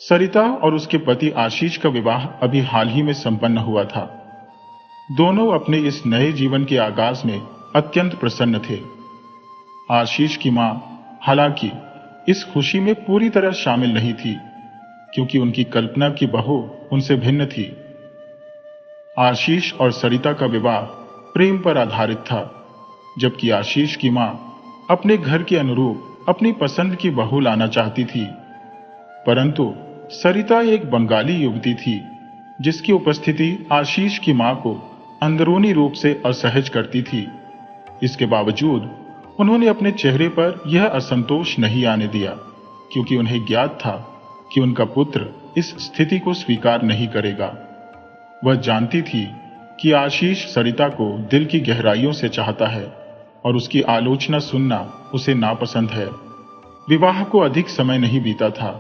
सरिता और उसके पति आशीष का विवाह अभी हाल ही में संपन्न हुआ था। दोनों अपने इस नए जीवन के आगाज में अत्यंत प्रसन्न थे। आशीष की मां हालांकि इस खुशी में पूरी तरह शामिल नहीं थी, क्योंकि उनकी कल्पना की बहू उनसे भिन्न थी। आशीष और सरिता का विवाह प्रेम पर आधारित था, जबकि आशीष की मां अपने घर के अनुरूप अपनी पसंद की बहू लाना चाहती थी। परंतु सरिता एक बंगाली युवती थी, जिसकी उपस्थिति आशीष की मां को अंदरूनी रूप से असहज करती थी। इसके बावजूद उन्होंने अपने चेहरे पर यह असंतोष नहीं आने दिया, क्योंकि उन्हें ज्ञात था कि उनका पुत्र इस स्थिति को स्वीकार नहीं करेगा। वह जानती थी कि आशीष सरिता को दिल की गहराइयों से चाहता है और उसकी आलोचना सुनना उसे नापसंद है। विवाह को अधिक समय नहीं बीता था,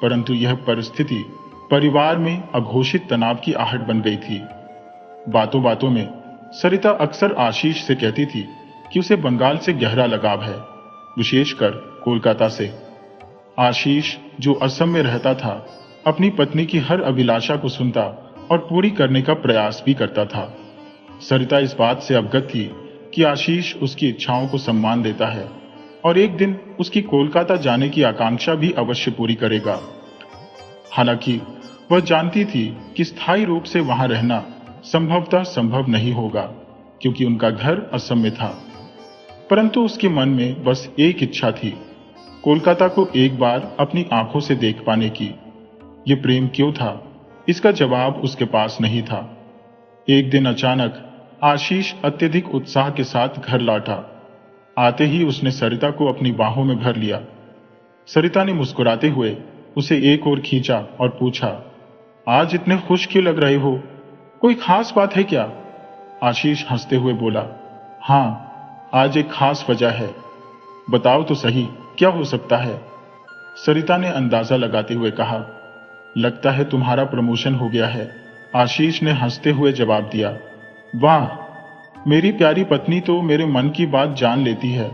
परंतु यह परिस्थिति परिवार में अघोषित तनाव की आहट बन गई थी। बातों बातों में सरिता अक्सर आशीष से कहती थी कि उसे बंगाल से गहरा लगाव है, विशेषकर कोलकाता से। आशीष, जो असम में रहता था, अपनी पत्नी की हर अभिलाषा को सुनता और पूरी करने का प्रयास भी करता था। सरिता इस बात से अवगत थी कि आशीष उसकी इच्छाओं को सम्मान देता है और एक दिन उसकी कोलकाता जाने की आकांक्षा भी अवश्य पूरी करेगा। हालांकि वह जानती थी कि स्थायी रूप से वहां रहना संभवतः संभव नहीं होगा, क्योंकि उनका घर असम में था। परंतु उसके मन में बस एक इच्छा थी, कोलकाता को एक बार अपनी आंखों से देख पाने की। ये प्रेम क्यों था, इसका जवाब उसके पास नहीं था। एक दिन अचानक आशीष अत्यधिक उत्साह के साथ घर लौटा। आते ही उसने सरिता को अपनी बाहों में भर लिया। सरिता ने मुस्कुराते हुए उसे एक ओर खींचा और पूछा, आज इतने खुश क्यों लग रहे हो? कोई खास बात है क्या? आशीष हंसते हुए बोला, हाँ, आज एक खास वजह है। बताओ तो सही, क्या हो सकता है? सरिता ने अंदाजा लगाते हुए कहा, लगता है तुम्हारा प्रमोशन हो गया है। आशीष ने हंसते हुए जवाब दिया, वाह, मेरी प्यारी पत्नी तो मेरे मन की बात जान लेती है।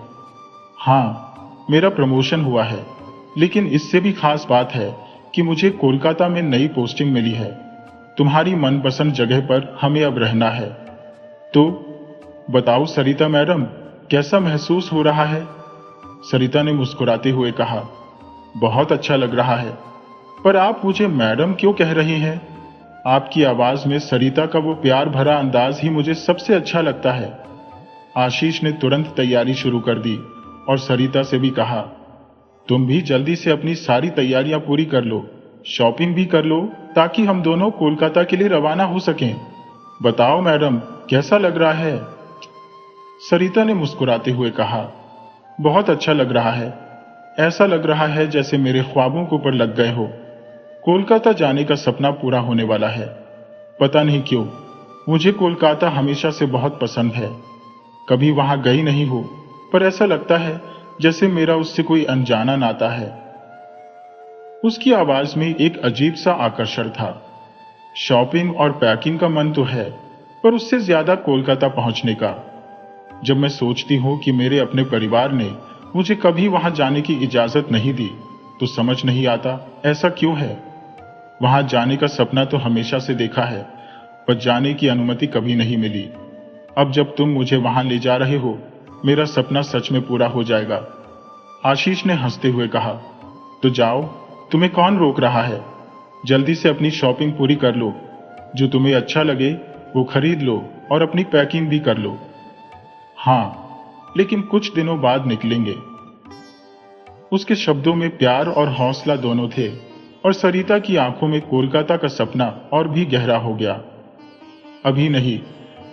हाँ, मेरा प्रमोशन हुआ है, लेकिन इससे भी खास बात है कि मुझे कोलकाता में नई पोस्टिंग मिली है। तुम्हारी मनपसंद जगह पर हमें अब रहना है। तो बताओ सरिता मैडम, कैसा महसूस हो रहा है? सरिता ने मुस्कुराते हुए कहा, बहुत अच्छा लग रहा है। पर आप मुझे मैडम क्यों कह रही हैं? आपकी आवाज में सरिता का वो प्यार भरा अंदाज ही मुझे सबसे अच्छा लगता है। आशीष ने तुरंत तैयारी शुरू कर दी और सरिता से भी कहा, तुम भी जल्दी से अपनी सारी तैयारियां पूरी कर लो, शॉपिंग भी कर लो, ताकि हम दोनों कोलकाता के लिए रवाना हो सकें। बताओ मैडम, कैसा लग रहा है? सरिता ने मुस्कुराते हुए कहा, बहुत अच्छा लग रहा है। ऐसा लग रहा है जैसे मेरे ख्वाबों के ऊपर लग गए हो। कोलकाता जाने का सपना पूरा होने वाला है। पता नहीं क्यों, मुझे कोलकाता हमेशा से बहुत पसंद है। कभी वहां गई नहीं हो, पर ऐसा लगता है जैसे मेरा उससे कोई अनजाना नाता है। उसकी आवाज में एक अजीब सा आकर्षण था। शॉपिंग और पैकिंग का मन तो है, पर उससे ज्यादा कोलकाता पहुंचने का। जब मैं सोचती हूं कि मेरे अपने परिवार ने मुझे कभी वहां जाने की इजाजत नहीं दी, तो समझ नहीं आता ऐसा क्यों है। वहां जाने का सपना तो हमेशा से देखा है, पर जाने की अनुमति कभी नहीं मिली। अब जब तुम मुझे वहां ले जा रहे हो, मेरा सपना सच में पूरा हो जाएगा। आशीष ने हंसते हुए कहा, तो जाओ, तुम्हें कौन रोक रहा है? जल्दी से अपनी शॉपिंग पूरी कर लो। जो तुम्हें अच्छा लगे वो खरीद लो और अपनी पैकिंग भी कर लो। हाँ, लेकिन कुछ दिनों बाद निकलेंगे। उसके शब्दों में प्यार और हौसला दोनों थे, और सरिता की आंखों में कोलकाता का सपना और भी गहरा हो गया। अभी नहीं,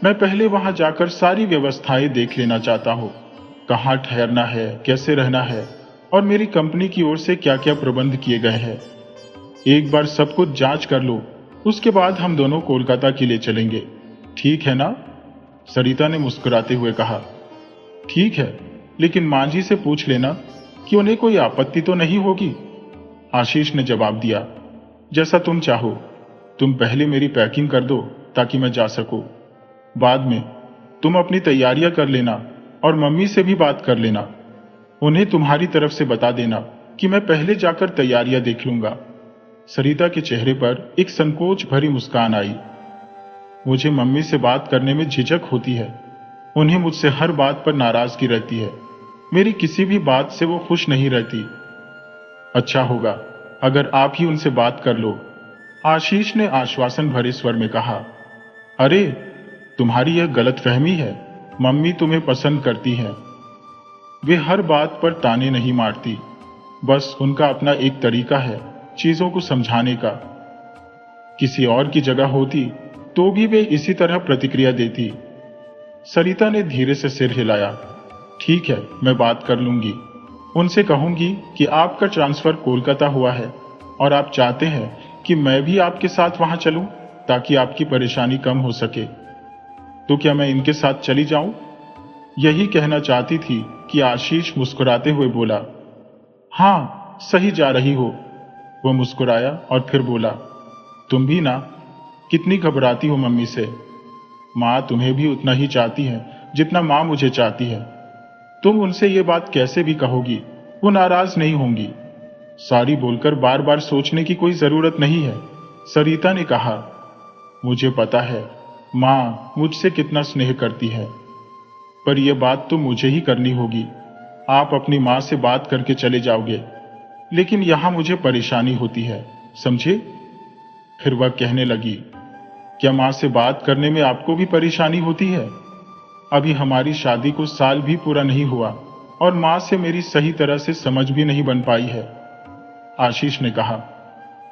मैं पहले वहां जाकर सारी व्यवस्थाएं देख लेना चाहता हूं। कहाँ ठहरना है, कैसे रहना है, और मेरी कंपनी की ओर से क्या क्या प्रबंध किए गए हैं। एक बार सब कुछ जांच कर लो, उसके बाद हम दोनों कोलकाता के लिए चलेंगे। ठीक है ना? सरिता ने मुस्कुराते हुए कहा, ठीक है, लेकिन मां जी से पूछ लेना कि उन्हें कोई आपत्ति तो नहीं होगी। आशीष ने जवाब दिया, जैसा तुम चाहो। तुम पहले मेरी पैकिंग कर दो ताकि मैं जा सकूं। बाद में तुम अपनी तैयारियां कर लेना और मम्मी से भी बात कर लेना। उन्हें तुम्हारी तरफ से बता देना कि मैं पहले जाकर तैयारियां देख लूंगा। सरिता के चेहरे पर एक संकोच भरी मुस्कान आई। मुझे मम्मी से बात करने में झिझक होती है। उन्हें मुझसे हर बात पर नाराजगी रहती है। मेरी किसी भी बात से वो खुश नहीं रहती। अच्छा होगा अगर आप ही उनसे बात कर लो, आशीष ने आश्वासन भरे स्वर में कहा। अरे, तुम्हारी यह गलतफहमी है। मम्मी तुम्हें पसंद करती हैं। वे हर बात पर ताने नहीं मारती, बस उनका अपना एक तरीका है चीजों को समझाने का। किसी और की जगह होती तो भी वे इसी तरह प्रतिक्रिया देती। सरिता ने धीरे से सिर हिलाया। ठीक है, मैं बात कर लूंगी। उनसे कहूंगी कि आपका ट्रांसफर कोलकाता हुआ है और आप चाहते हैं कि मैं भी आपके साथ वहां चलूं ताकि आपकी परेशानी कम हो सके। तो क्या मैं इनके साथ चली जाऊं? यही कहना चाहती थी कि आशीष मुस्कुराते हुए बोला, हाँ, सही जा रही हो। वह मुस्कुराया और फिर बोला, तुम भी ना, कितनी घबराती हो मम्मी से। माँ तुम्हें भी उतना ही चाहती है जितना माँ मुझे चाहती है। तुम उनसे ये बात कैसे भी कहोगी, वो नाराज नहीं होंगी। सॉरी बोलकर बार बार सोचने की कोई जरूरत नहीं है। सरिता ने कहा, मुझे पता है माँ मुझसे कितना स्नेह करती है, पर यह बात तो मुझे ही करनी होगी। आप अपनी माँ से बात करके चले जाओगे, लेकिन यहां मुझे परेशानी होती है, समझे? फिर वह कहने लगी, क्या माँ से बात करने में आपको भी परेशानी होती है? अभी हमारी शादी को साल भी पूरा नहीं हुआ और माँ से मेरी सही तरह से समझ भी नहीं बन पाई है। आशीष ने कहा,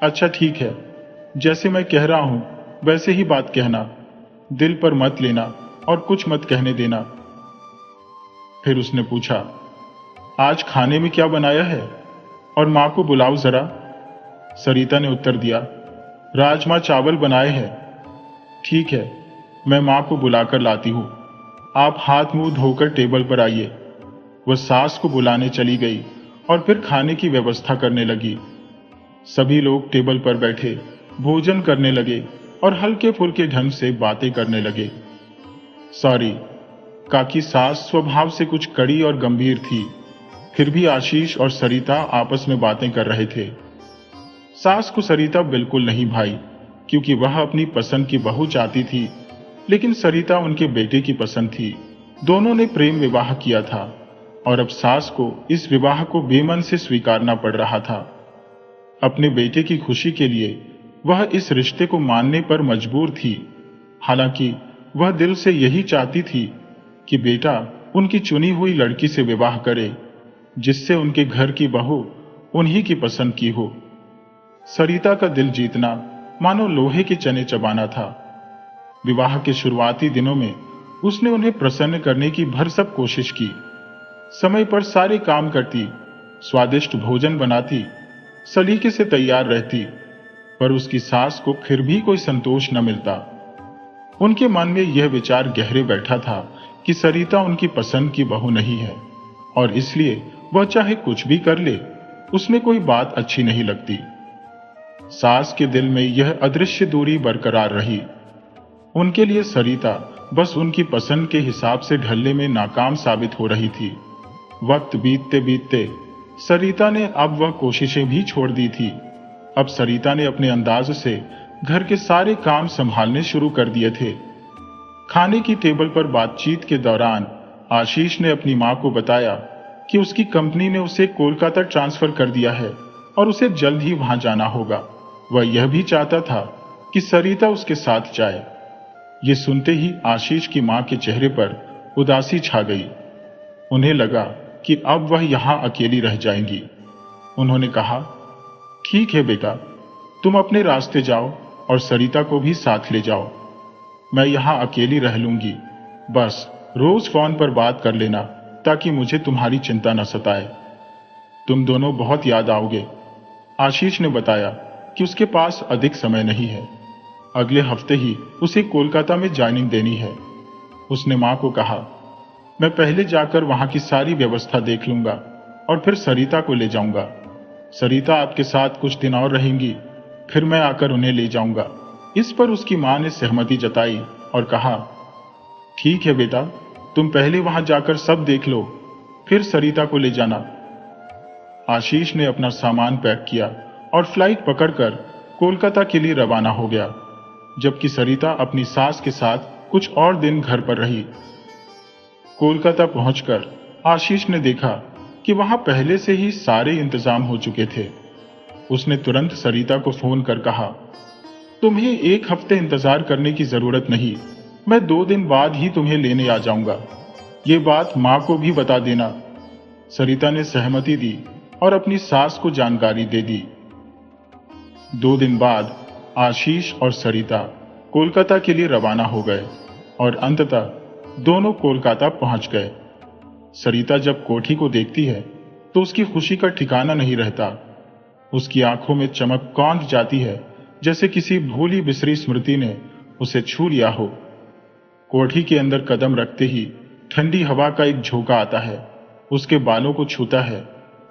अच्छा ठीक है, जैसे मैं कह रहा हूं वैसे ही बात कहना, दिल पर मत लेना और कुछ मत कहने देना। फिर उसने पूछा, आज खाने में क्या बनाया है और माँ को बुलाओ जरा। सरिता ने उत्तर दिया, राजमा चावल बनाए हैं। ठीक है, मैं माँ को बुलाकर लाती हूँ। आप हाथ मुंह धोकर टेबल पर आइए। वह सास को बुलाने चली गई और फिर खाने की व्यवस्था करने लगी। सभी लोग टेबल पर बैठे भोजन करने लगे और हल्के फुल्के ढंग से बातें करने लगे। सॉरी, काकी सास स्वभाव से कुछ कड़ी और गंभीर थी, फिर भी आशीष और सरिता आपस में बातें कर रहे थे। सास को सरिता बिल्कुल नहीं भाई, क्योंकि वह अपनी पसंद की बहू चाहती थी, लेकिन सरिता उनके बेटे की पसंद थी। दोनों ने प्रेम विवाह किया था और अब सास को इस विवाह को बेमन से स्वीकारना पड़ रहा था। अपने बेटे की खुशी के लिए वह इस रिश्ते को मानने पर मजबूर थी। हालांकि वह दिल से यही चाहती थी कि बेटा उनकी चुनी हुई लड़की से विवाह करे, जिससे उनके घर की बहू उन्हीं की पसंद की हो। सरिता का दिल जीतना मानो लोहे के चने चबाना था। विवाह के शुरुआती दिनों में उसने उन्हें प्रसन्न करने की भरसक कोशिश की। समय पर सारे काम करती, स्वादिष्ट भोजन बनाती, सलीके से तैयार रहती, पर उसकी सास को फिर भी कोई संतोष न मिलता। उनके मन में यह विचार गहरे बैठा था कि सरिता उनकी पसंद की बहू नहीं है और इसलिए वह चाहे कुछ भी कर ले, उसमें कोई बात अच्छी नहीं लगती। सास के दिल में यह अदृश्य दूरी बरकरार रही। उनके लिए सरिता बस उनकी पसंद के हिसाब से ढलने में नाकाम साबित हो रही थी। वक्त बीतते बीतते सरिता ने अब वह कोशिशें भी छोड़ दी थी। अब सरिता ने अपने अंदाज से घर के सारे काम संभालने शुरू कर दिए थे। खाने की टेबल पर बातचीत के दौरान आशीष ने अपनी मां को बताया कि उसकी कंपनी ने उसे कोलकाता ट्रांसफर कर दिया है और उसे जल्द ही वहां जाना होगा। वह यह भी चाहता था कि सरिता उसके साथ जाए। ये सुनते ही आशीष की मां के चेहरे पर उदासी छा गई। उन्हें लगा कि अब वह यहां अकेली रह जाएंगी। उन्होंने कहा, ठीक है बेटा, तुम अपने रास्ते जाओ और सरिता को भी साथ ले जाओ। मैं यहां अकेली रह लूंगी। बस रोज फोन पर बात कर लेना ताकि मुझे तुम्हारी चिंता न सताए। तुम दोनों बहुत याद आओगे। आशीष ने बताया कि उसके पास अधिक समय नहीं है। अगले हफ्ते ही उसे कोलकाता में ज्वाइनिंग देनी है। उसने मां को कहा, मैं पहले जाकर वहां की सारी व्यवस्था देख लूंगा और फिर सरिता को ले जाऊंगा। सरिता आपके साथ कुछ दिन और रहेंगी, फिर मैं आकर उन्हें ले जाऊंगा। इस पर उसकी मां ने सहमति जताई और कहा, ठीक है बेटा, तुम पहले वहां जाकर सब देख लो, फिर सरिता को ले जाना। आशीष ने अपना सामान पैक किया और फ्लाइट पकड़कर कोलकाता के लिए रवाना हो गया, जबकि सरिता अपनी सास के साथ कुछ और दिन घर पर रही। कोलकाता पहुंचकर आशीष ने देखा कि वहां पहले से ही सारे इंतजाम हो चुके थे। उसने तुरंत सरिता को फोन कर कहा, तुम्हें 1 हफ्ते इंतजार करने की जरूरत नहीं, मैं 2 दिन बाद ही तुम्हें लेने आ जाऊंगा। ये बात मां को भी बता देना। सरिता ने सहमति दी और अपनी सास को जानकारी दे दी। 2 दिन बाद आशीष और सरिता कोलकाता के लिए रवाना हो गए और अंततः दोनों कोलकाता पहुंच गए। सरिता जब कोठी को देखती है तो उसकी खुशी का ठिकाना नहीं रहता। उसकी आंखों में चमक कौंध जाती है, जैसे किसी भूली बिसरी स्मृति ने उसे छू लिया हो। कोठी के अंदर कदम रखते ही ठंडी हवा का एक झोंका आता है, उसके बालों को छूता है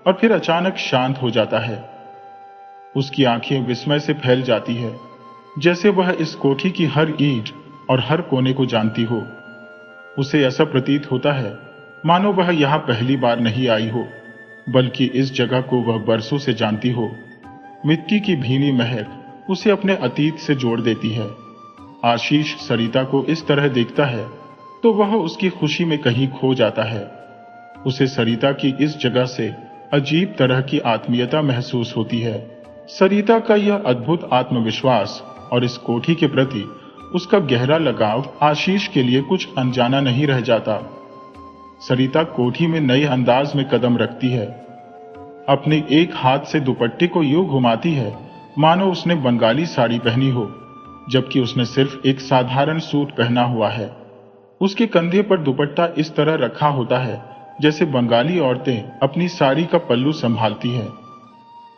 और फिर अचानक शांत हो जाता है। उसकी आंखें विस्मय से फैल जाती है, जैसे वह इस कोठी की हर ईंट और हर कोने को जानती हो। उसे ऐसा प्रतीत होता है मानो वह यहां पहली बार नहीं आई हो, बल्कि इस जगह को वह बरसों से जानती हो। मिट्टी की भीनी महक उसे अपने अतीत से जोड़ देती है। आशीष सरिता को इस तरह देखता है तो वह उसकी खुशी में कहीं खो जाता है। उसे सरिता की इस जगह से अजीब तरह की आत्मीयता महसूस होती है। सरिता का यह अद्भुत आत्मविश्वास और इस कोठी के प्रति उसका गहरा लगाव आशीष के लिए कुछ अनजाना नहीं रह जाता। सरिता कोठी में नए अंदाज में कदम रखती है। अपने एक हाथ से दुपट्टे को यूं घुमाती है मानो उसने बंगाली साड़ी पहनी हो, जबकि उसने सिर्फ एक साधारण सूट पहना हुआ है। उसके कंधे पर दुपट्टा इस तरह रखा होता है जैसे बंगाली औरतें अपनी साड़ी का पल्लू संभालती है।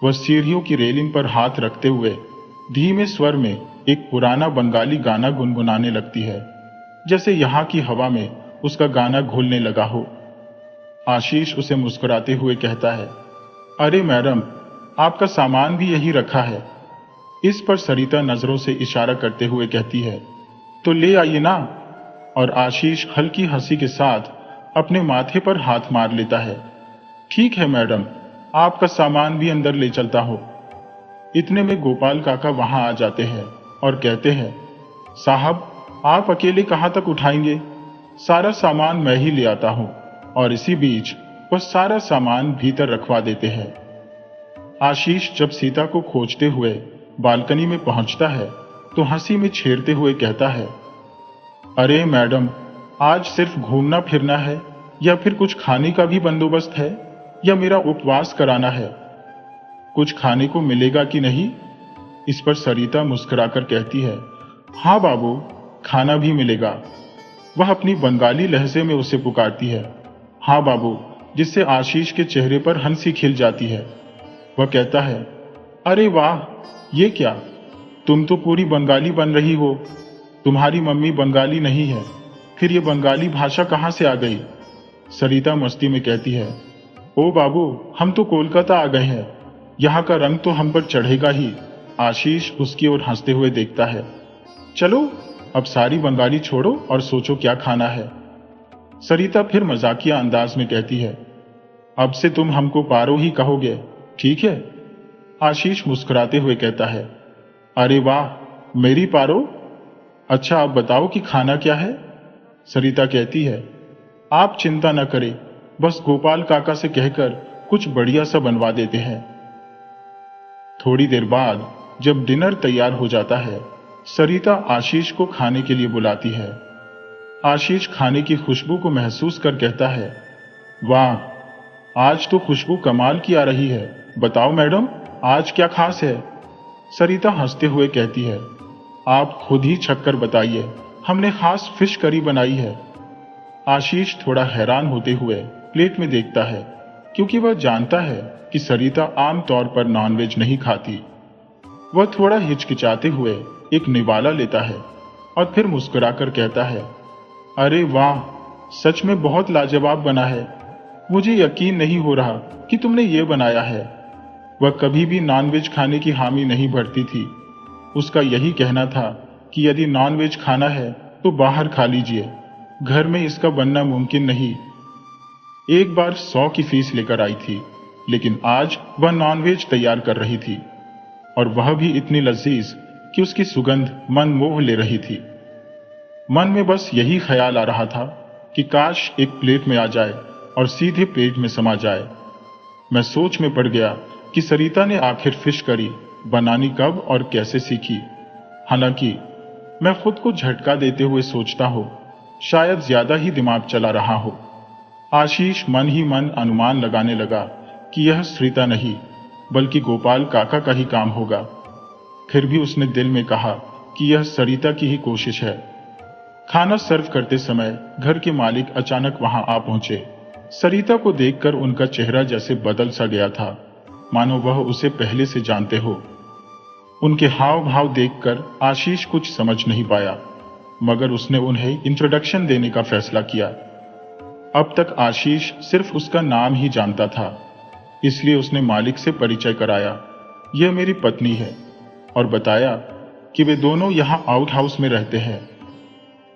वह सीढ़ियों की रेलिंग पर हाथ रखते हुए धीमे स्वर में एक पुराना बंगाली गाना गुनगुनाने लगती है, जैसे यहाँ की हवा में उसका गाना घुलने लगा हो। आशीष उसे मुस्कुराते हुए कहता है, अरे मैडम, आपका सामान भी यही रखा है। इस पर सरिता नजरों से इशारा करते हुए कहती है, तो ले आइए ना। और आशीष हल्की हंसी के साथ अपने माथे पर हाथ मार लेता है। ठीक है मैडम, आपका सामान भी अंदर ले चलता हो। इतने में गोपाल काका वहां आ जाते हैं और कहते हैं, साहब, आप अकेले कहां तक उठाएंगे? सारा सामान मैं ही ले आता हूं। और इसी बीच वह सारा सामान भीतर रखवा देते हैं। आशीष जब सीता को खोजते हुए बालकनी में पहुंचता है तो हंसी में छेड़ते हुए कहता है, अरे मैडम, आज सिर्फ घूमना फिरना है या फिर कुछ खाने का भी बंदोबस्त है, या मेरा उपवास कराना है? कुछ खाने को मिलेगा कि नहीं? इस पर सरिता मुस्कुराकर कहती है, हाँ बाबू, खाना भी मिलेगा। वह अपनी बंगाली लहजे में उसे पुकारती है, हाँ बाबू, जिससे आशीष के चेहरे पर हंसी खिल जाती है। वह कहता है, अरे वाह, ये क्या, तुम तो पूरी बंगाली बन रही हो। तुम्हारी मम्मी बंगाली नहीं है, फिर ये बंगाली भाषा कहाँ से आ गई? सरिता मस्ती में कहती है, ओ बाबू, हम तो कोलकाता आ गए हैं, यहाँ का रंग तो हम पर चढ़ेगा ही। आशीष उसकी ओर हंसते हुए देखता है। चलो अब सारी बंगाली छोड़ो और सोचो क्या खाना है। सरिता फिर मजाकिया अंदाज में कहती है, अब से तुम हमको पारो ही कहोगे, ठीक है? आशीष मुस्कुराते हुए कहता है, अरे वाह, मेरी पारो? अच्छा, आप बताओ कि खाना क्या है? सरिता कहती है, आप चिंता न करें, बस गोपाल काका से कहकर कुछ बढ़िया सा बनवा देते हैं। थोड़ी देर बाद जब डिनर तैयार हो जाता है, सरिता आशीष को खाने के लिए बुलाती है। आशीष खाने की खुशबू को महसूस कर कहता है, वाह, आज तो खुशबू कमाल की आ रही है। बताओ मैडम, आज क्या खास है? सरिता हंसते हुए कहती है, आप खुद ही छक्कर बताइए, हमने खास फिश करी बनाई है। आशीष थोड़ा हैरान होते हुए प्लेट में देखता है, क्योंकि वह जानता है कि सरिता आमतौर पर नॉनवेज नहीं खाती। वह थोड़ा हिचकिचाते हुए एक निवाला लेता है और फिर मुस्कुराकर कहता है, अरे वाह, सच में बहुत लाजवाब बना है। मुझे यकीन नहीं हो रहा कि तुमने ये बनाया है। वह कभी भी नॉनवेज खाने की हामी नहीं भरती थी। उसका यही कहना था कि यदि नॉनवेज खाना है तो बाहर खा लीजिए, घर में इसका बनना मुमकिन नहीं। एक बार 100 की फीस लेकर आई थी, लेकिन आज वह नॉनवेज तैयार कर रही थी। और वह भी इतनी लजीज कि उसकी सुगंध मन मोह ले रही थी। मन में बस यही ख्याल आ रहा था कि काश एक प्लेट में आ जाए और सीधे पेट में समा जाए। मैं सोच में पड़ गया कि सरिता ने आखिर फिश करी बनानी कब और कैसे सीखी। हालांकि मैं खुद को झटका देते हुए सोचता हूं, शायद ज्यादा ही दिमाग चला रहा हो। आशीष मन ही मन अनुमान लगाने लगा कि यह सरिता नहीं बल्कि गोपाल काका का ही काम होगा। फिर भी उसने दिल में कहा कि यह सरिता की ही कोशिश है। खाना सर्व करते समय घर के मालिक अचानक वहां आ पहुंचे। सरिता को देखकर उनका चेहरा जैसे बदल सा गया था, मानो वह उसे पहले से जानते हो। उनके हाव भाव देखकर आशीष कुछ समझ नहीं पाया, मगर उसने उन्हें इंट्रोडक्शन देने का फैसला किया। अब तक आशीष सिर्फ उसका नाम ही जानता था, इसलिए उसने मालिक से परिचय कराया। यह मेरी पत्नी है और बताया कि वे दोनों यहां आउट हाउस में रहते हैं।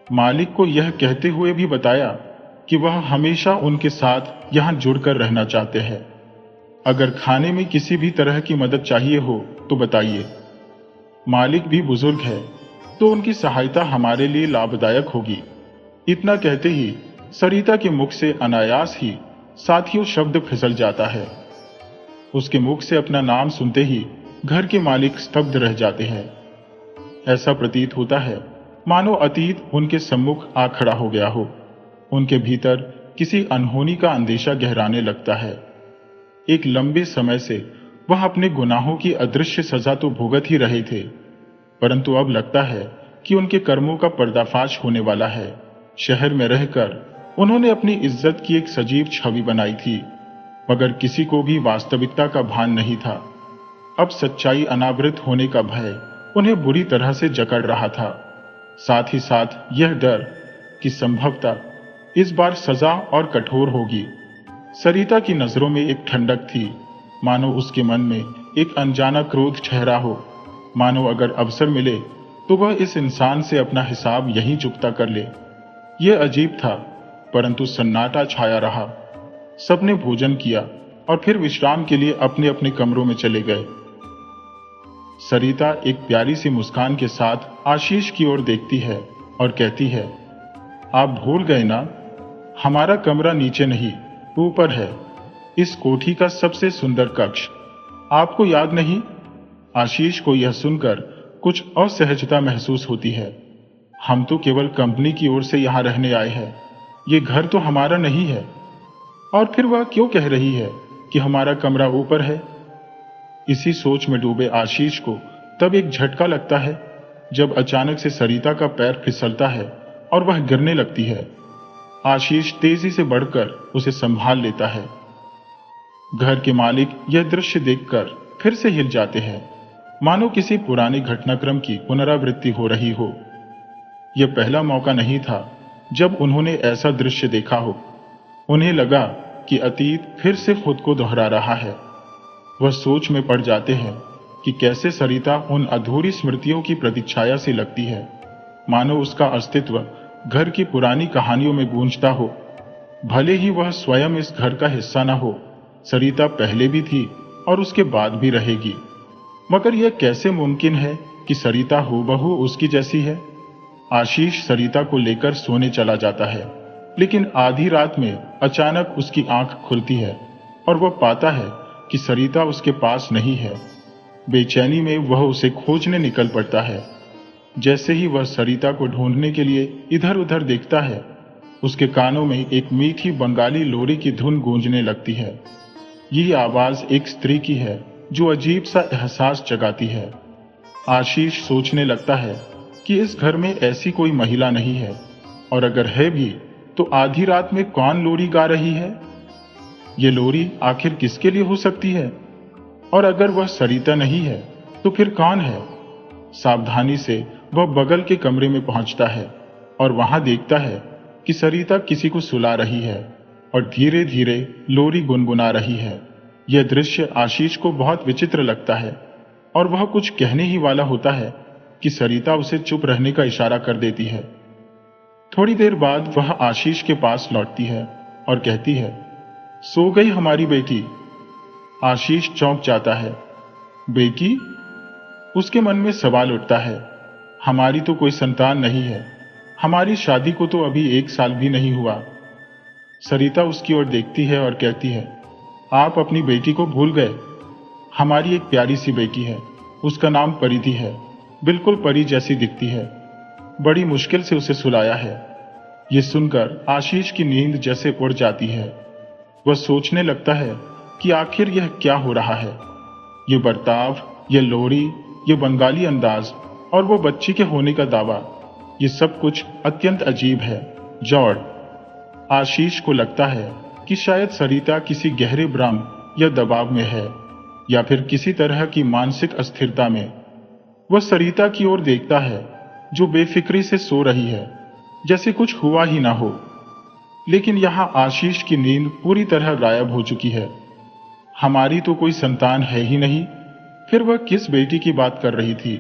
मालिक को यह कहते हुए भी बताया कि वह हमेशा उनके साथ यहां जुड़कर रहना चाहते हैं। अगर खाने में किसी भी तरह की मदद चाहिए हो तो बताइए। मालिक भी बुजुर्ग है तो उनकी सहायता हमारे लिए लाभदायक होगी। इतना कहते ही सरिता के मुख से अनायास ही साथियों शब्द फिसल जाता है। उसके मुख से अपना नाम सुनते ही घर के मालिक स्तब्ध रह जाते हैं। ऐसा प्रतीत होता है मानो अतीत उनके सम्मुख आ खड़ा हो गया हो। उनके भीतर किसी अनहोनी का अंदेशा गहराने लगता है। एक लंबे समय से वह अपने गुनाहों की अदृश्य सजा तो भुगत ही रहे थे, परंतु अब लगता है कि उनके कर्मों का पर्दाफाश होने वाला है। शहर में रहकर उन्होंने अपनी इज्जत की एक सजीव छवि बनाई थी, मगर किसी को भी वास्तविकता का भान नहीं था। अब सच्चाई अनावृत होने का भय उन्हें बुरी तरह से जकड़ रहा था। साथ ही साथ यह डर कि संभवतः इस बार सजा और कठोर होगी। सरिता की नजरों में एक ठंडक थी, मानो उसके मन में एक अनजाना क्रोध ठहरा हो। मानो अगर अवसर मिले तो वह इस इंसान से अपना हिसाब यहीं चुकता कर ले। यह अजीब था, परंतु सन्नाटा छाया रहा। सबने भोजन किया और फिर विश्राम के लिए अपने अपने कमरों में चले गए। सरिता एक प्यारी सी मुस्कान के साथ आशीष की ओर देखती है और कहती है, आप भूल गए ना, हमारा कमरा नीचे नहीं ऊपर है, इस कोठी का सबसे सुंदर कक्ष। आपको याद नहीं? आशीष को यह सुनकर कुछ असहजता महसूस होती है। हम तो केवल कंपनी की ओर से यहां रहने आए हैं, ये घर तो हमारा नहीं है। और फिर वह क्यों कह रही है कि हमारा कमरा ऊपर है? इसी सोच में डूबे आशीष को तब एक झटका लगता है जब अचानक से सरिता का पैर फिसलता है और वह गिरने लगती है। आशीष तेजी से बढ़कर उसे संभाल लेता है। घर के मालिक यह दृश्य देखकर फिर से हिल जाते हैं, मानो किसी पुराने घटनाक्रम की पुनरावृत्ति हो रही हो। यह पहला मौका नहीं था जब उन्होंने ऐसा दृश्य देखा हो। उन्हें लगा कि अतीत फिर से खुद को दोहरा रहा है। वह सोच में पड़ जाते हैं कि कैसे सरिता उन अधूरी स्मृतियों की प्रतिच्छाया सी लगती है, मानो उसका अस्तित्व घर की पुरानी कहानियों में गूंजता हो। भले ही वह स्वयं इस घर का हिस्सा न हो, सरिता पहले भी थी और उसके बाद भी रहेगी। मगर यह कैसे मुमकिन है कि सरिता हूबहू उसकी जैसी है? आशीष सरिता को लेकर सोने चला जाता है, लेकिन आधी रात में अचानक उसकी आंख खुलती है और वह पाता है कि सरिता उसके पास नहीं है। बेचैनी में वह उसे खोजने निकल पड़ता है। जैसे ही वह सरिता को ढूंढने के लिए इधर उधर देखता है, उसके कानों में एक मीठी बंगाली लोरी की धुन गूंजने लगती है। यह आवाज एक स्त्री की है जो अजीब सा एहसास जगाती है। आशीष सोचने लगता है कि इस घर में ऐसी कोई महिला नहीं है, और अगर है भी तो आधी रात में कौन लोरी गा रही है? ये लोरी आखिर किसके लिए हो सकती है? और अगर वह सरिता नहीं है तो फिर कौन है? सावधानी से वह बगल के कमरे में पहुंचता है और वहां देखता है कि सरिता किसी को सुला रही है और धीरे धीरे लोरी गुनगुना रही है। यह दृश्य आशीष को बहुत विचित्र लगता है और वह कुछ कहने ही वाला होता है कि सरिता उसे चुप रहने का इशारा कर देती है। थोड़ी देर बाद वह आशीष के पास लौटती है और कहती है, सो गई हमारी बेटी? आशीष चौंक जाता है। बेटी? उसके मन में सवाल उठता है, हमारी तो कोई संतान नहीं है, हमारी शादी को तो अभी 1 साल भी नहीं हुआ। सरिता उसकी ओर देखती है और कहती है, आप अपनी बेटी को भूल गए। हमारी एक प्यारी सी बेटी है, उसका नाम परिधि है, बिल्कुल परी जैसी दिखती है। बड़ी मुश्किल से उसे सुलाया है। ये सुनकर आशीष की नींद जैसे उड़ जाती है। वह सोचने लगता है कि आखिर यह क्या हो रहा है। ये बर्ताव, ये लोरी, ये बंगाली अंदाज और वो बच्ची के होने का दावा, ये सब कुछ अत्यंत अजीब है। जॉर्ज, आशीष को लगता है कि शायद सरिता किसी गहरे भ्रम या दबाव में है, या फिर किसी तरह की मानसिक अस्थिरता में। वह सरिता की ओर देखता है, जो बेफिक्री से सो रही है, जैसे कुछ हुआ ही ना हो। लेकिन यहां आशीष की नींद पूरी तरह गायब हो चुकी है। हमारी तो कोई संतान है ही नहीं, फिर वह किस बेटी की बात कर रही थी?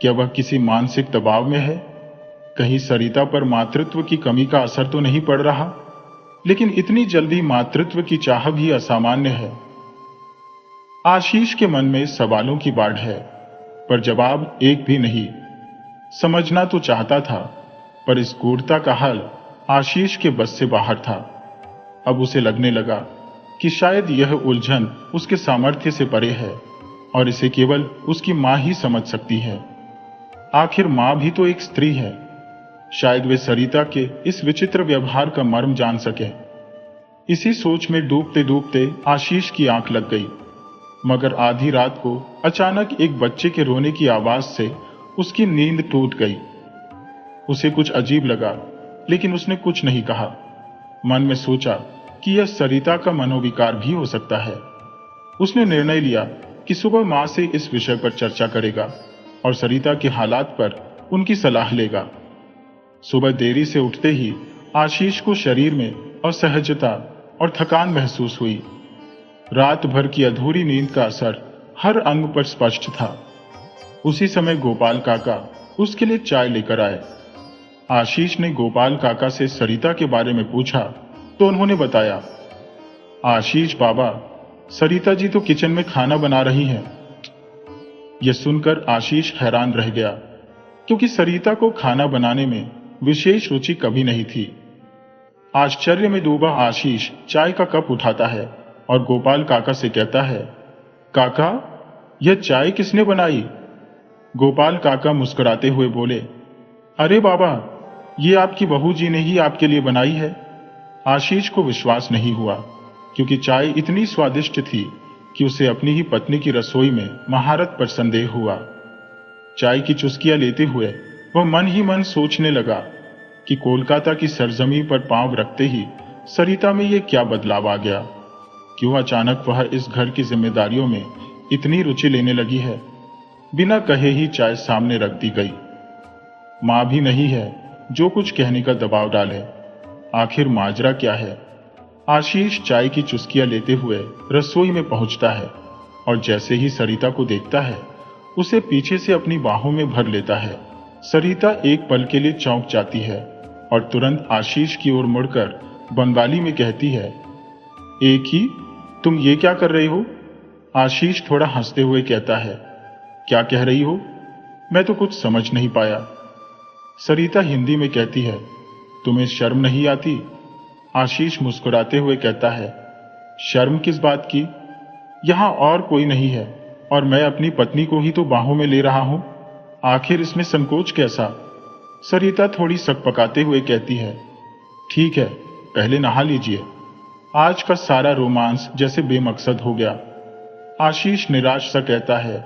क्या वह किसी मानसिक दबाव में है? कहीं सरिता पर मातृत्व की कमी का असर तो नहीं पड़ रहा? लेकिन इतनी जल्दी मातृत्व की चाह भी असामान्य है। आशीष के मन में सवालों की बाढ़ है, पर जवाब एक भी नहीं। समझना तो चाहता था, पर इस गूढ़ता का हल आशीष के बस से बाहर था। अब उसे लगने लगा कि शायद यह उलझन उसके सामर्थ्य से परे है और इसे केवल उसकी मां ही समझ सकती है। आखिर मां भी तो एक स्त्री है। शायद वे सरिता के इस विचित्र व्यवहार का मर्म जान सके। इसी सोच में डूबते डूबते आशीष की आंख लग गई, मगर आधी रात को अचानक एक बच्चे के रोने की आवाज से उसकी नींद टूट गई। उसे कुछ अजीब लगा, लेकिन उसने कुछ नहीं कहा। मन में सोचा कि यह सरिता का मनोविकार भी हो सकता है। उसने निर्णय लिया कि सुबह मां से इस विषय पर चर्चा करेगा और सरिता के हालात पर उनकी सलाह लेगा। सुबह देरी से उठते ही आशीष को शरीर में असहजता और थकान महसूस हुई। रात भर की अधूरी नींद का असर हर अंग पर स्पष्ट था। उसी समय गोपाल काका उसके लिए चाय लेकर आए। आशीष ने गोपाल काका से सरिता के बारे में पूछा तो उन्होंने बताया, आशीष बाबा, सरिता जी तो किचन में खाना बना रही हैं। यह सुनकर आशीष हैरान रह गया, क्योंकि सरिता को खाना बनाने में विशेष रुचि कभी नहीं थी। आश्चर्य में डूबा आशीष चाय का कप उठाता है और गोपाल काका से कहता है, काका, यह चाय किसने बनाई? गोपाल काका मुस्कुराते हुए बोले, अरे बाबा, ये आपकी बहू जी ने ही आपके लिए बनाई है। आशीष को विश्वास नहीं हुआ, क्योंकि चाय इतनी स्वादिष्ट थी कि उसे अपनी ही पत्नी की रसोई में महारत पर संदेह हुआ। चाय की चुस्कियां लेते हुए वह मन ही मन सोचने लगा कि कोलकाता की सरजमी पर पांव रखते ही सरिता में यह क्या बदलाव आ गया। क्यों अचानक वह इस घर की जिम्मेदारियों में इतनी रुचि लेने लगी है। बिना कहे ही चाय सामने रख दी गई। मां भी नहीं है जो कुछ कहने का दबाव डाले। आखिर माजरा क्या है? आशीष चाय की चुस्कियां लेते हुए रसोई में पहुंचता है और जैसे ही सरिता को देखता है, उसे पीछे से अपनी बाहों में भर लेता है। सरिता एक पल के लिए चौंक जाती है और तुरंत आशीष की ओर मुड़कर बंगाली में कहती है, एक ही, तुम ये क्या कर रही हो? आशीष थोड़ा हंसते हुए कहता है, क्या कह रही हो? मैं तो कुछ समझ नहीं पाया। सरिता हिंदी में कहती है, तुम्हें शर्म नहीं आती? आशीष मुस्कुराते हुए कहता है, शर्म किस बात की? यहां और कोई नहीं है और मैं अपनी पत्नी को ही तो बाहों में ले रहा हूं। आखिर इसमें संकोच कैसा? सरिता थोड़ी सकपकाते हुए कहती है, ठीक है, पहले नहा लीजिए। आज का सारा रोमांस जैसे बेमकसद हो गया। आशीष निराश सा कहता है,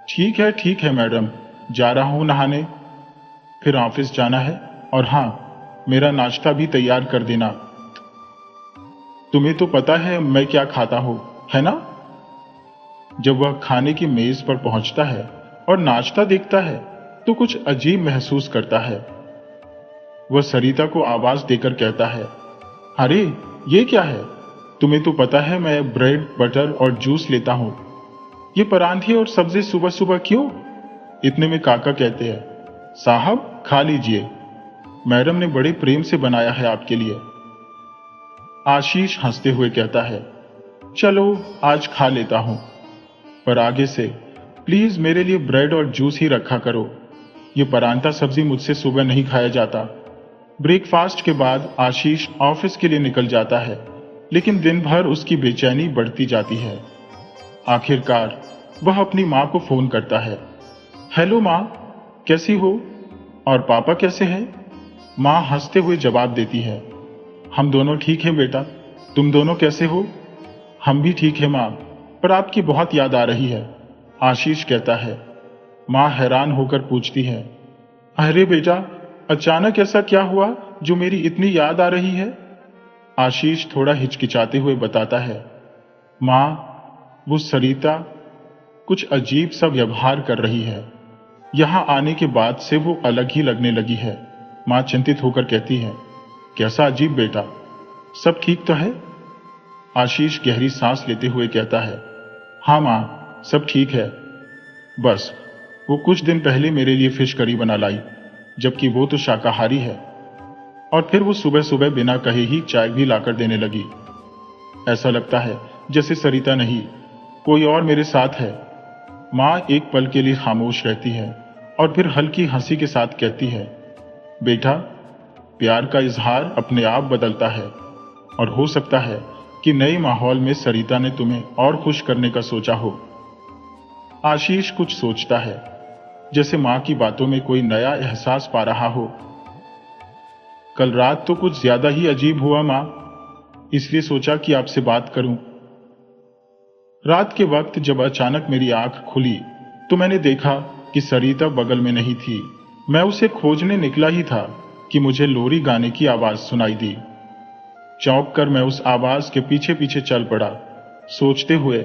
ठीक है मैडम, जा रहा हूं नहाने। फिर ऑफिस जाना है और हाँ, मेरा नाश्ता भी तैयार कर देना। तुम्हें तो पता है मैं क्या खाता हूं, है ना? जब वह खाने की मेज पर पहुंचता है और नाश्ता देखता है तो कुछ अजीब महसूस करता है। वह सरिता को आवाज देकर कहता है, अरे ये क्या है? तुम्हें तो पता है मैं ब्रेड, बटर और जूस लेता हूं। ये परांठे और सब्जी सुबह सुबह क्यों? इतने में काका कहते हैं, साहब खा लीजिए, मैडम ने बड़े प्रेम से बनाया है आपके लिए। आशीष हंसते हुए कहता है, चलो आज खा लेता हूं, पर आगे से प्लीज मेरे लिए ब्रेड और जूस ही रखा करो। ये परांठा सब्जी मुझसे सुबह नहीं खाया जाता। ब्रेकफास्ट के बाद आशीष ऑफिस के लिए निकल जाता है, लेकिन दिन भर उसकी बेचैनी बढ़ती जाती है। आखिरकार वह अपनी माँ को फोन करता है। हेलो माँ, कैसी हो? और पापा कैसे हैं? माँ हंसते हुए जवाब देती है, हम दोनों ठीक हैं बेटा, तुम दोनों कैसे हो? हम भी ठीक है माँ, पर आपकी बहुत याद आ रही है, आशीष कहता है। माँ हैरान होकर पूछती है, अरे बेटा, अचानक ऐसा क्या हुआ जो मेरी इतनी याद आ रही है? आशीष थोड़ा हिचकिचाते हुए बताता है, माँ, वो सरिता कुछ अजीब सा व्यवहार कर रही है। यहां आने के बाद से वो अलग ही लगने लगी है। माँ चिंतित होकर कहती है, कैसा अजीब बेटा, सब ठीक तो है? आशीष गहरी सांस लेते हुए कहता है, हाँ माँ, सब ठीक है। बस वो कुछ दिन पहले मेरे लिए फिश करी बना लाई, जबकि वो तो शाकाहारी है। और फिर वो सुबह सुबह बिना कहे ही चाय भी लाकर देने लगी। ऐसा लगता है जैसे सरिता नहीं, कोई और मेरे साथ है। माँ एक पल के लिए खामोश रहती है और फिर हल्की हंसी के साथ कहती है, बेटा, प्यार का इजहार अपने आप बदलता है, और हो सकता है कि नए माहौल में सरिता ने तुम्हें और खुश करने का सोचा हो। आशीष कुछ सोचता है, जैसे माँ की बातों में कोई नया एहसास पा रहा हो। कल रात तो कुछ ज्यादा ही अजीब हुआ माँ, इसलिए सोचा कि आपसे बात करूं। रात के वक्त जब अचानक मेरी आंख खुली तो मैंने देखा कि सरिता बगल में नहीं थी। मैं उसे खोजने निकला ही था कि मुझे लोरी गाने की आवाज सुनाई दी। चौंक कर मैं उस आवाज के पीछे पीछे चल पड़ा, सोचते हुए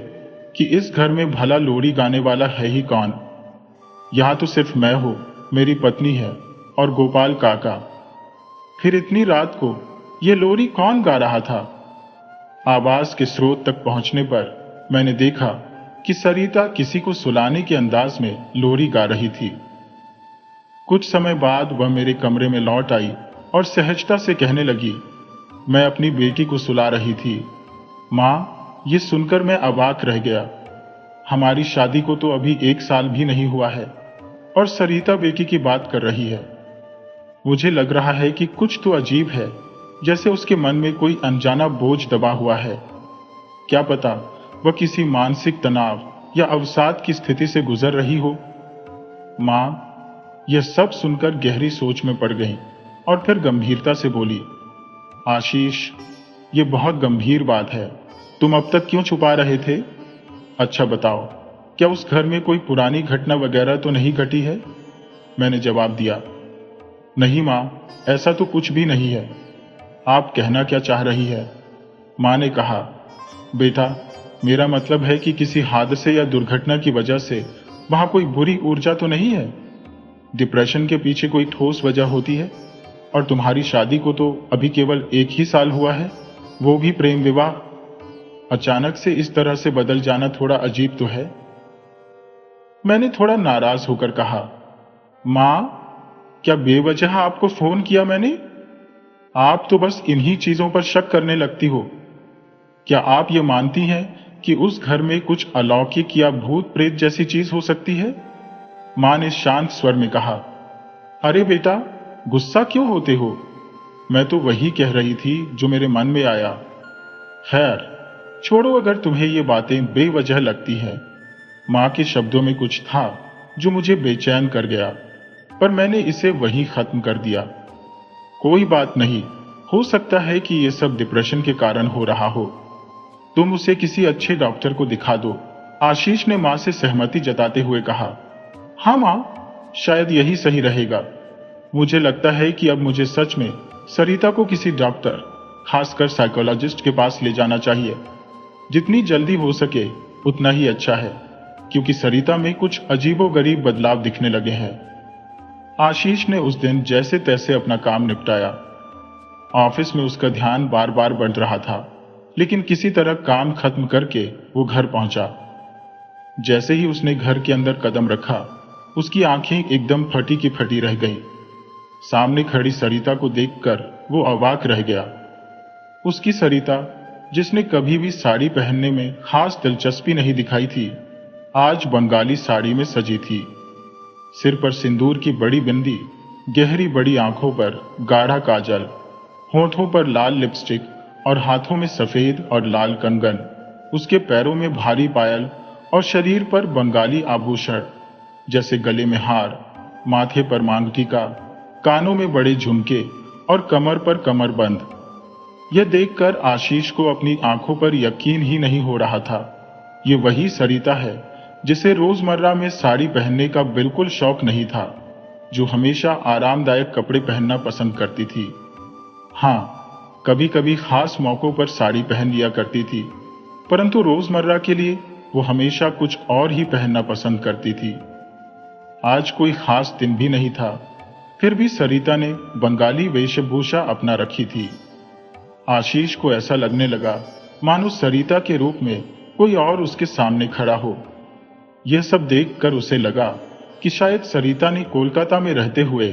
कि इस घर में भला लोरी गाने वाला है ही कौन। यहां तो सिर्फ मैं हूं, मेरी पत्नी है और गोपाल काका। फिर इतनी रात को यह लोरी कौन गा रहा था? आवाज के स्रोत तक पहुंचने पर मैंने देखा कि सरिता किसी को सुलाने के अंदाज में लोरी गा रही थी। कुछ समय बाद वह मेरे कमरे में लौट आई और सहजता से कहने लगी, मैं अपनी बेटी को सुला रही थी। माँ, ये सुनकर मैं अवाक रह गया। हमारी शादी को तो अभी 1 साल भी नहीं हुआ है और सरिता बेटी की बात कर रही है। मुझे लग रहा है कि कुछ तो अजीब है, जैसे उसके मन में कोई अनजाना बोझ दबा हुआ है। क्या पता वह किसी मानसिक तनाव या अवसाद की स्थिति से गुजर रही हो। माँ यह सब सुनकर गहरी सोच में पड़ गई और फिर गंभीरता से बोली, आशीष, ये बहुत गंभीर बात है। तुम अब तक क्यों छुपा रहे थे? अच्छा बताओ, क्या उस घर में कोई पुरानी घटना वगैरह तो नहीं घटी है? मैंने जवाब दिया, नहीं माँ, ऐसा तो कुछ भी नहीं है। आप कहना क्या चाह रही है? माँ ने कहा, बेटा, मेरा मतलब है कि किसी हादसे या दुर्घटना की वजह से वहां कोई बुरी ऊर्जा तो नहीं है। डिप्रेशन के पीछे कोई ठोस वजह होती है, और तुम्हारी शादी को तो अभी केवल 1 ही साल हुआ है, वो भी प्रेम विवाह। अचानक से इस तरह से बदल जाना थोड़ा अजीब तो है। मैंने थोड़ा नाराज होकर कहा, माँ, क्या बेवजह आपको फोन किया मैंने? आप तो बस इन्हीं चीजों पर शक करने लगती हो। क्या आप ये मानती हैं कि उस घर में कुछ अलौकिक या भूत प्रेत जैसी चीज हो सकती है? मां ने शांत स्वर में कहा, अरे बेटा, गुस्सा क्यों होते हो? मैं तो वही कह रही थी जो मेरे मन में आया। खैर छोड़ो, अगर तुम्हें ये बातें बेवजह लगती हैं। मां के शब्दों में कुछ था जो मुझे बेचैन कर गया, पर मैंने इसे वहीं खत्म कर दिया। कोई बात नहीं, हो सकता है कि यह सब डिप्रेशन के कारण हो रहा हो। तुम उसे किसी अच्छे डॉक्टर को दिखा दो, आशीष ने मां से सहमति जताते हुए कहा। हाँ मां, शायद यही सही रहेगा। मुझे लगता है कि अब मुझे सच में सरिता को किसी डॉक्टर, खासकर साइकोलॉजिस्ट के पास ले जाना चाहिए। जितनी जल्दी हो सके उतना ही अच्छा है, क्योंकि सरिता में कुछ अजीबोगरीब बदलाव दिखने लगे हैं। आशीष ने उस दिन जैसे तैसे अपना काम निपटाया। ऑफिस में उसका ध्यान बार बार बढ़ रहा था, लेकिन किसी तरह काम खत्म करके वो घर पहुंचा। जैसे ही उसने घर के अंदर कदम रखा, उसकी आंखें एकदम फटी की फटी रह गईं। सामने खड़ी सरिता को देखकर वो अवाक रह गया। उसकी सरिता, जिसने कभी भी साड़ी पहनने में खास दिलचस्पी नहीं दिखाई थी, आज बंगाली साड़ी में सजी थी। सिर पर सिंदूर की बड़ी बिंदी, गहरी बड़ी आंखों पर गाढ़ा काजल, होठों पर लाल लिपस्टिक और हाथों में सफेद और लाल कंगन, उसके पैरों में भारी पायल और शरीर पर बंगाली आभूषण जैसे गले में हार, माथे पर मांग टीका, कानों में बड़े झुमके और कमर पर कमरबंद। यह देखकर आशीष को अपनी आंखों पर यकीन ही नहीं हो रहा था। ये वही सरिता है जिसे रोजमर्रा में साड़ी पहनने का बिल्कुल शौक नहीं था, जो हमेशा आरामदायक कपड़े पहनना पसंद करती थी। हाँ, कभी कभी खास मौकों पर साड़ी पहन लिया करती थी, परंतु रोजमर्रा के लिए वो हमेशा कुछ और ही पहनना पसंद करती थी। आज कोई खास दिन भी नहीं था, फिर भी सरिता ने बंगाली वेशभूषा अपना रखी थी। आशीष को ऐसा लगने लगा मानो सरिता के रूप में कोई और उसके सामने खड़ा हो। यह सब देखकर उसे लगा कि शायद सरिता ने कोलकाता में रहते हुए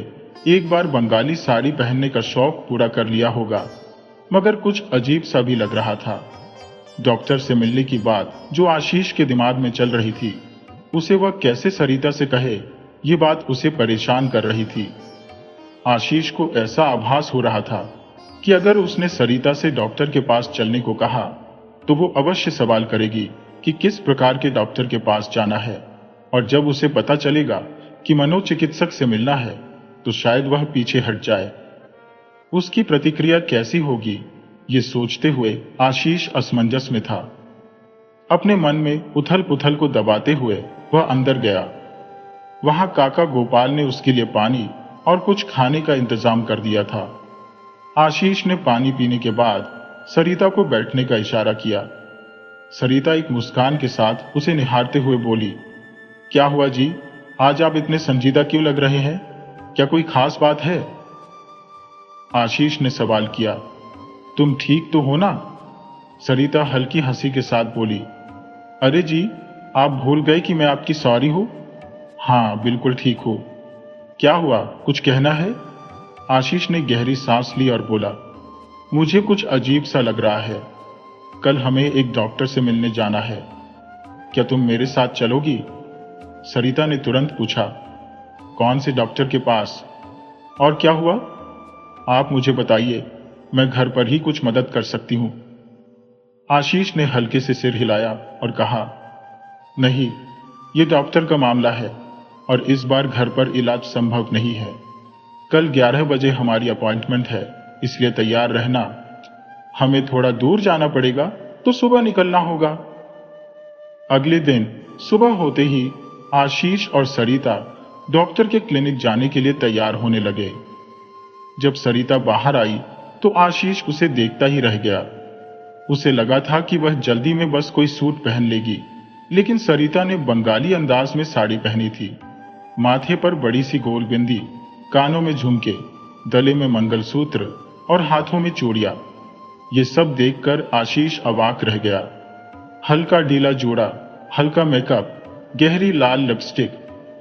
एक बार बंगाली साड़ी पहनने का शौक पूरा कर लिया होगा, मगर कुछ अजीब सा भी लग रहा था। डॉक्टर से मिलने की बात जो आशीष के दिमाग में चल रही थी, उसे वह कैसे सरिता से कहे, ये बात उसे परेशान कर रही थी। आशीष को ऐसा आभास हो रहा था कि अगर उसने सरिता से डॉक्टर के पास चलने को कहा तो वो अवश्य सवाल करेगी कि किस प्रकार के डॉक्टर के पास जाना है, और जब उसे पता चलेगा कि मनोचिकित्सक से मिलना है तो शायद वह पीछे हट जाए। उसकी प्रतिक्रिया कैसी होगी, ये सोचते हुए आशीष असमंजस में था। अपने मन में उथल पुथल को दबाते हुए वह अंदर गया। वहां काका गोपाल ने उसके लिए पानी और कुछ खाने का इंतजाम कर दिया था। आशीष ने पानी पीने के बाद सरिता को बैठने का इशारा किया। सरिता एक मुस्कान के साथ उसे निहारते हुए बोली, क्या हुआ जी, आज आप इतने संजीदा क्यों लग रहे हैं? क्या कोई खास बात है? आशीष ने सवाल किया। तुम ठीक तो हो ना? सरिता हल्की हंसी के साथ बोली, अरे जी, आप भूल गए कि मैं आपकी सॉरी हूं। हाँ, बिल्कुल ठीक हो। क्या हुआ, कुछ कहना है? आशीष ने गहरी सांस ली और बोला, मुझे कुछ अजीब सा लग रहा है। कल हमें एक डॉक्टर से मिलने जाना है, क्या तुम मेरे साथ चलोगी? सरिता ने तुरंत पूछा, कौन से डॉक्टर के पास? और क्या हुआ? आप मुझे बताइए, मैं घर पर ही कुछ मदद कर सकती हूं। आशीष ने हल्के से सिर हिलाया और कहा, नहीं, ये डॉक्टर का मामला है और इस बार घर पर इलाज संभव नहीं है। कल 11 बजे हमारी अपॉइंटमेंट है, इसलिए तैयार रहना। हमें थोड़ा दूर जाना पड़ेगा तो सुबह निकलना होगा। अगले दिन सुबह होते ही आशीष और सरिता डॉक्टर के क्लिनिक जाने के लिए तैयार होने लगे। जब सरिता बाहर आई तो आशीष उसे देखता ही रह गया। उसे लगा था कि वह जल्दी में बस कोई सूट पहन लेगी, लेकिन सरिता ने बंगाली अंदाज में साड़ी पहनी थी। माथे पर बड़ी सी गोल बिंदी, कानों में झुमके, गले में मंगलसूत्र और हाथों में चूड़ियां। ये सब देखकर आशीष अवाक रह गया। हल्का ढीला जोड़ा, हल्का मेकअप, गहरी लाल लिपस्टिक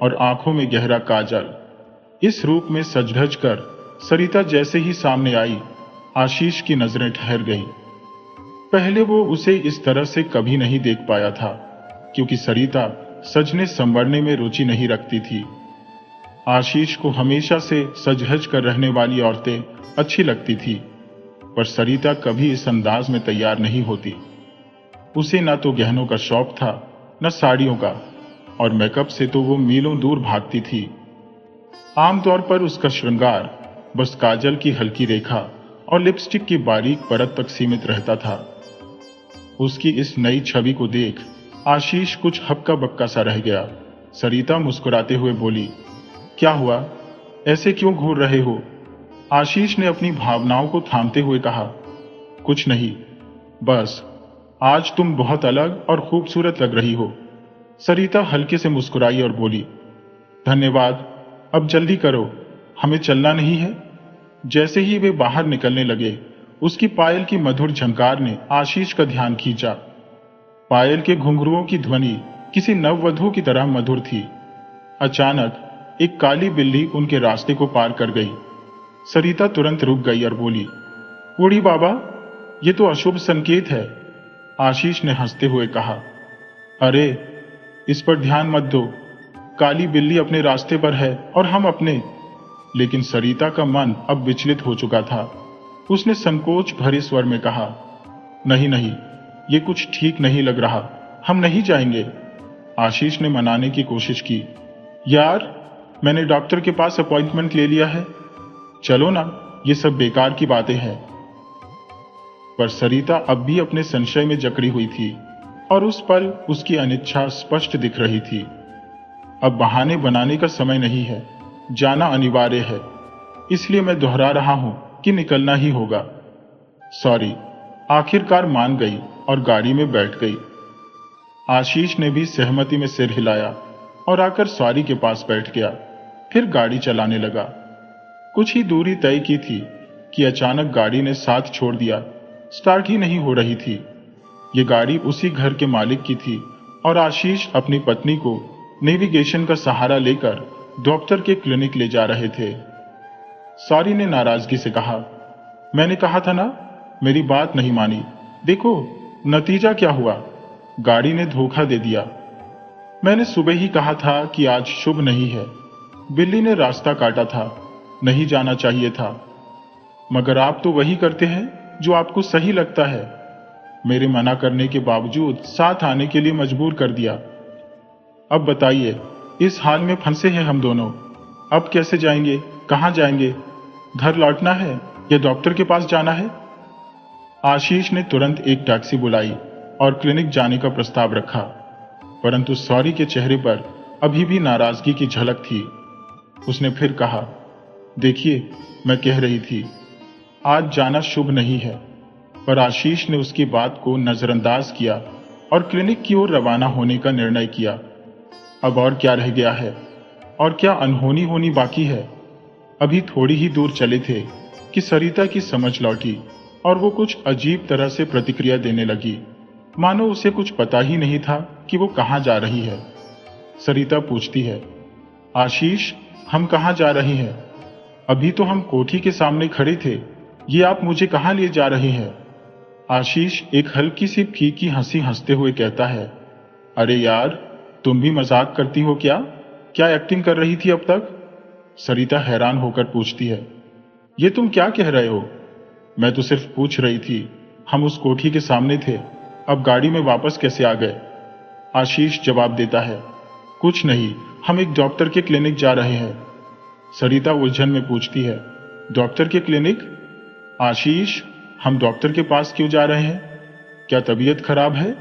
और आंखों में गहरा काजल। इस रूप में सज-धज कर सरिता जैसे ही सामने आई, आशीष की नजरें ठहर गईं। पहले वो उसे इस तरह से कभी नहीं देख पाया था, क्योंकि सरिता सजने संवरने में रुचि नहीं रखती थी। आशीष को हमेशा से सज-धज कर रहने वाली औरतें अच्छी लगती थी, पर सरिता कभी इस अंदाज में तैयार नहीं होती। उसे न तो गहनों का शौक था, न साड़ियों का, और मेकअप से तो वो मीलों दूर भागती थी। आमतौर पर उसका श्रृंगार बस काजल की हल्की रेखा और लिपस्टिक की बारीक परत तक सीमित रहता था। उसकी इस नई छवि को देख आशीष कुछ हक्का बक्का सा रह गया। सरिता मुस्कुराते हुए बोली, क्या हुआ, ऐसे क्यों घूर रहे हो? आशीष ने अपनी भावनाओं को थामते हुए कहा, कुछ नहीं, बस आज तुम बहुत अलग और खूबसूरत लग रही हो। सरिता हल्के से मुस्कुराई और बोली, धन्यवाद, अब जल्दी करो, हमें चलना नहीं है। जैसे ही वे बाहर निकलने लगे, उसकी पायल की मधुर झंकार ने आशीष का ध्यान खींचा। पायल के घुंघरुओं की ध्वनि किसी नववधू की तरह मधुर थी। अचानक एक काली बिल्ली उनके रास्ते को पार कर गई। सरिता तुरंत रुक गई और बोली, बूढ़ी बाबा, ये तो अशुभ संकेत है। आशीष ने हंसते हुए कहा, अरे इस पर ध्यान मत दो, काली बिल्ली अपने रास्ते पर है और हम अपने। लेकिन सरिता का मन अब विचलित हो चुका था। उसने संकोच भरे स्वर में कहा, नहीं नहीं, ये कुछ ठीक नहीं लग रहा, हम नहीं जाएंगे। आशीष ने मनाने की कोशिश की, यार मैंने डॉक्टर के पास अपॉइंटमेंट ले लिया है, चलो ना, ये सब बेकार की बातें हैं। पर सरिता अब भी अपने संशय में जकड़ी हुई थी और उस पल उसकी अनिच्छा स्पष्ट दिख रही थी। अब बहाने बनाने का समय नहीं है, जाना अनिवार्य है, इसलिए मैं दोहरा रहा हूं कि निकलना ही होगा। सॉरी। आखिरकार मान गई और गाड़ी में बैठ गई। आशीष ने भी सहमति में सिर हिलाया और आकर सॉरी के पास बैठ गया। फिर गाड़ी चलाने लगा। कुछ ही दूरी तय की थी कि अचानक गाड़ी ने साथ छोड़ दिया। स्टार्ट ही नहीं हो रही थी। ये गाड़ी उसी घर के मालिक की थी और आशीष अपनी पत्नी को नेविगेशन का सहारा लेकर डॉक्टर के क्लिनिक ले जा रहे थे। सॉरी ने नाराजगी से कहा, मैंने कहा था ना, मेरी बात नहीं मानी, देखो नतीजा क्या हुआ, गाड़ी ने धोखा दे दिया। मैंने सुबह ही कहा था कि आज शुभ नहीं है, बिल्ली ने रास्ता काटा था, नहीं जाना चाहिए था, मगर आप तो वही करते हैं जो आपको सही लगता है। मेरे मना करने के बावजूद साथ आने के लिए मजबूर कर दिया। अब बताइए, इस हाल में फंसे हैं हम दोनों, अब कैसे जाएंगे, कहां जाएंगे, घर लौटना है या डॉक्टर के पास जाना है? आशीष ने तुरंत एक टैक्सी बुलाई और क्लिनिक जाने का प्रस्ताव रखा, परंतु सॉरी के चेहरे पर अभी भी नाराजगी की झलक थी। उसने फिर कहा, देखिए मैं कह रही थी आज जाना शुभ नहीं है, पर आशीष ने उसकी बात को नजरअंदाज किया और क्लिनिक की ओर रवाना होने का निर्णय किया। अब और क्या रह गया है, और क्या अनहोनी होनी बाकी है? अभी थोड़ी ही दूर चले थे कि सरिता की समझ लौटी और वो कुछ अजीब तरह से प्रतिक्रिया देने लगी, मानो उसे कुछ पता ही नहीं था कि वो कहां जा रही है। सरिता पूछती है, आशीष हम कहां जा रहे हैं? अभी तो हम कोठी के सामने खड़े थे, ये आप मुझे कहां ले जा रहे हैं? आशीष एक हल्की सी फीकी हंसी हंसते हुए कहता है, अरे यार, तुम भी मजाक करती हो क्या? क्या एक्टिंग कर रही थी अब तक? सरिता हैरान होकर पूछती है, ये तुम क्या कह रहे हो? मैं तो सिर्फ पूछ रही थी, हम उस कोठी के सामने थे, अब गाड़ी में वापस कैसे आ गए? आशीष जवाब देता है, कुछ नहीं, हम एक डॉक्टर के क्लिनिक जा रहे हैं। सरिता उलझन में पूछती है, डॉक्टर के क्लिनिक? आशीष, हम डॉक्टर के पास क्यों जा रहे हैं? क्या तबीयत खराब है?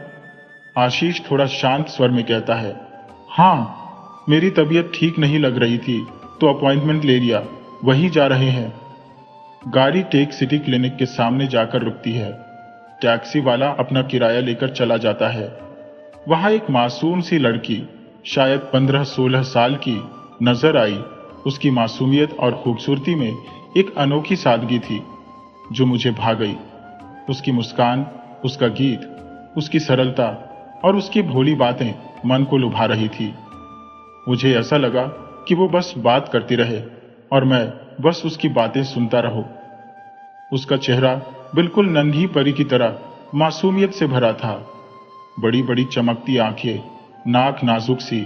आशीष थोड़ा शांत स्वर में कहता है, हाँ, मेरी तबीयत ठीक नहीं लग रही थी तो अपॉइंटमेंट ले लिया, वहीं जा रहे हैं। गाड़ी टेक सिटी क्लिनिक के सामने जाकर रुकती है। टैक्सी वाला अपना किराया लेकर चला जाता है। वहां एक मासूम सी लड़की, शायद 15-16 साल की, नजर आई। उसकी मासूमियत और खूबसूरती में एक अनोखी सादगी थी जो मुझे भा गई। उसकी मुस्कान, उसका गीत, उसकी सरलता और उसकी भोली बातें मन को लुभा रही थी। मुझे ऐसा लगा कि वो बस बात करती रहे और मैं बस उसकी बातें सुनता रहूं। उसका चेहरा बिल्कुल नन्ही परी की तरह मासूमियत से भरा था। बड़ी बड़ी चमकती आंखें, नाक नाजुक सी,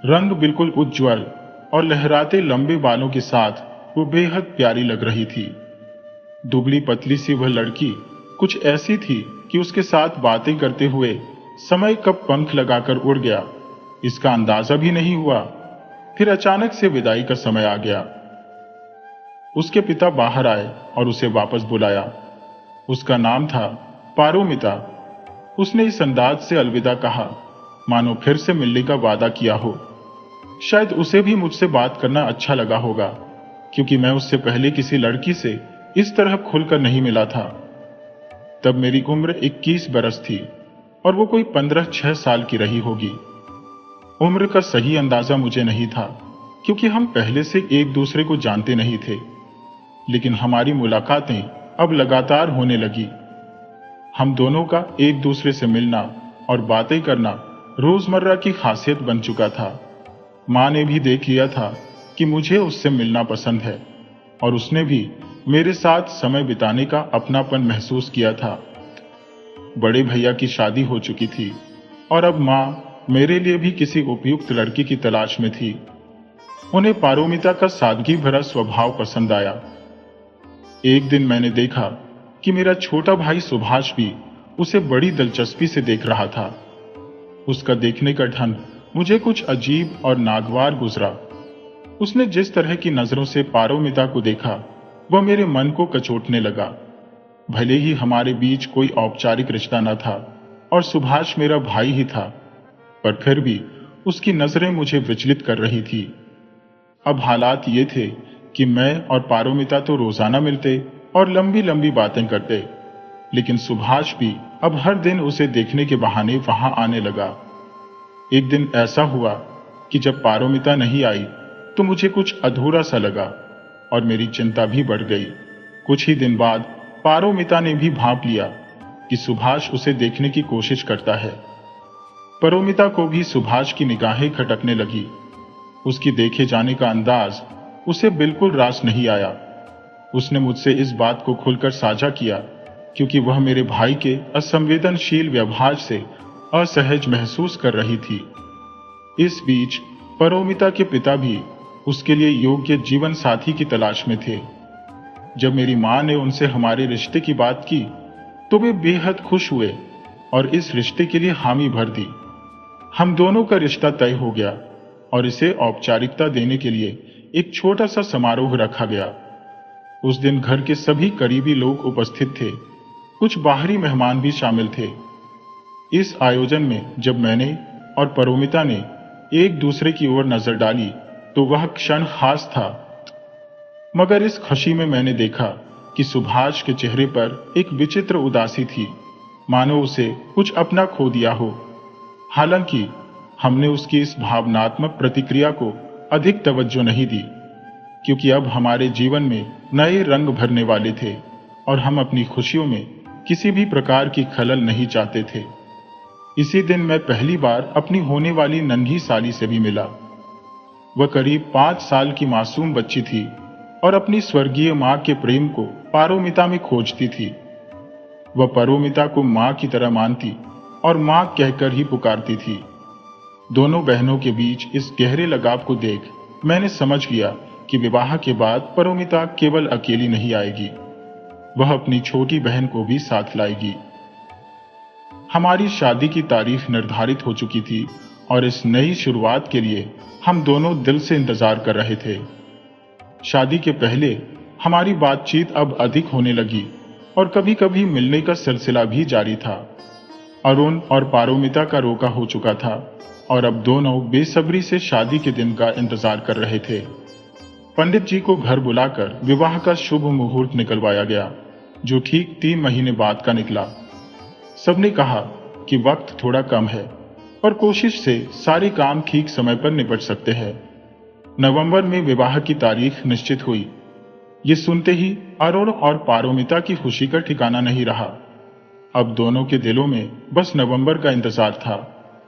रंग बिल्कुल उज्ज्वल और लहराते लंबे बालों के साथ वो बेहद प्यारी लग रही थी। दुबली पतली सी वह लड़की कुछ ऐसी थी कि उसके साथ बातें करते हुए समय कब पंख लगाकर उड़ गया इसका अंदाजा भी नहीं हुआ। फिर अचानक से विदाई का समय आ गया। उसके पिता बाहर आए और उसे वापस बुलाया। उसका नाम था पारोमिता। उसने इस अंदाज से अलविदा कहा मानो फिर से मिलने का वादा किया हो। शायद उसे भी मुझसे बात करना अच्छा लगा होगा, क्योंकि मैं उससे पहले किसी लड़की से इस तरह खुलकर नहीं मिला था। तब मेरी उम्र 21 बरस थी और वो कोई 15-6 साल की रही होगी। उम्र का सही अंदाजा मुझे नहीं था, क्योंकि हम पहले से एक दूसरे को जानते नहीं थे। लेकिन हमारी मुलाकातें अब लगातार होने लगी। हम दोनों का एक दूसरे से मिलना और बातें करना रोजमर्रा की खासियत बन चुका था। मां ने भी देख लिया था कि मुझे उससे मिलना पसंद है और उसने भी मेरे साथ समय बिताने का अपनापन महसूस किया था। बड़े भैया की शादी हो चुकी थी और अब मां मेरे लिए भी किसी उपयुक्त लड़की की तलाश में थी। उन्हें पारोमिता का सादगी भरा स्वभाव पसंद आया। एक दिन मैंने देखा कि मेरा छोटा भाई सुभाष भी उसे बड़ी दिलचस्पी से देख रहा था। उसका देखने का ढंग मुझे कुछ अजीब और नागवार गुजरा। उसने जिस तरह की नजरों से पारोमिता को देखा, वह मेरे मन को कचोटने लगा। भले ही हमारे बीच कोई औपचारिक रिश्ता न था और सुभाष मेरा भाई ही था, पर फिर भी उसकी नजरें मुझे विचलित कर रही थी। अब हालात ये थे कि मैं और पारोमिता तो रोजाना मिलते और लंबी लंबी बातें करते, लेकिन सुभाष भी अब हर दिन उसे देखने के बहाने वहां आने लगा। एक दिन ऐसा हुआ कि जब पारोमिता नहीं आई तो मुझे कुछ अधूरा सा लगा और मेरी चिंता भी बढ़ गई। कुछ ही दिन बाद पारोमिता ने भी भांप लिया कि सुभाष उसे देखने की कोशिश करता है। पारोमिता को भी सुभाष की निगाहें खटकने लगी। उसकी देखे जाने का अंदाज उसे बिल्कुल रास नहीं आया। उसने मुझसे इस बात को खुलकर साझा किया क्योंकि वह मेरे भाई के असंवेदनशील व्यवहार से असहज महसूस कर रही थी। इस बीच पारोमिता के पिता भी उसके लिए योग्य जीवन साथी की तलाश में थे। जब मेरी मां ने उनसे हमारे रिश्ते की बात की तो वे बेहद खुश हुए और इस रिश्ते के लिए हामी भर दी। हम दोनों का रिश्ता तय हो गया और इसे औपचारिकता देने के लिए एक छोटा सा समारोह रखा गया। उस दिन घर के सभी करीबी लोग उपस्थित थे। कुछ बाहरी मेहमान भी शामिल थे। इस आयोजन में जब मैंने और पारोमिता ने एक दूसरे की ओर नजर डाली तो वह क्षण खास था। मगर इस खुशी में मैंने देखा कि सुभाष के चेहरे पर एक विचित्र उदासी थी, मानो उसे कुछ अपना खो दिया हो। हालांकि हमने उसकी इस भावनात्मक प्रतिक्रिया को अधिक तवज्जो नहीं दी, क्योंकि अब हमारे जीवन में नए रंग भरने वाले थे और हम अपनी खुशियों में किसी भी प्रकार की खलल नहीं चाहते थे। इसी दिन मैं पहली बार अपनी होने वाली नन्ही साली से भी मिला। वह करीब 5 साल की मासूम बच्ची थी और अपनी स्वर्गीय मां के प्रेम को पारोमिता में खोजती थी। वह पारोमिता को मां की तरह मानती और मां कहकर ही पुकारती थी। दोनों बहनों के बीच इस गहरे लगाव को देख मैंने समझ गया कि विवाह के बाद पारोमिता केवल अकेली नहीं आएगी, वह अपनी छोटी बहन को भी साथ लाएगी। हमारी शादी की तारीख निर्धारित हो चुकी थी और इस नई शुरुआत के लिए हम दोनों दिल से इंतजार कर रहे थे। शादी के पहले हमारी बातचीत अब अधिक होने लगी और कभी कभी मिलने का सिलसिला भी जारी था। अरुण और पारोमिता का रोका हो चुका था और अब दोनों बेसब्री से शादी के दिन का इंतजार कर रहे थे। पंडित जी को घर बुलाकर विवाह का शुभ मुहूर्त निकलवाया गया, जो ठीक 3 महीने बाद का निकला। सबने कहा कि वक्त थोड़ा कम है और कोशिश से सारे काम ठीक समय पर निपट सकते हैं। नवंबर में विवाह की तारीख निश्चित हुई। ये सुनते ही अरुण और पारोमिता की खुशी का ठिकाना नहीं रहा। अब दोनों के दिलों में बस नवंबर का इंतजार था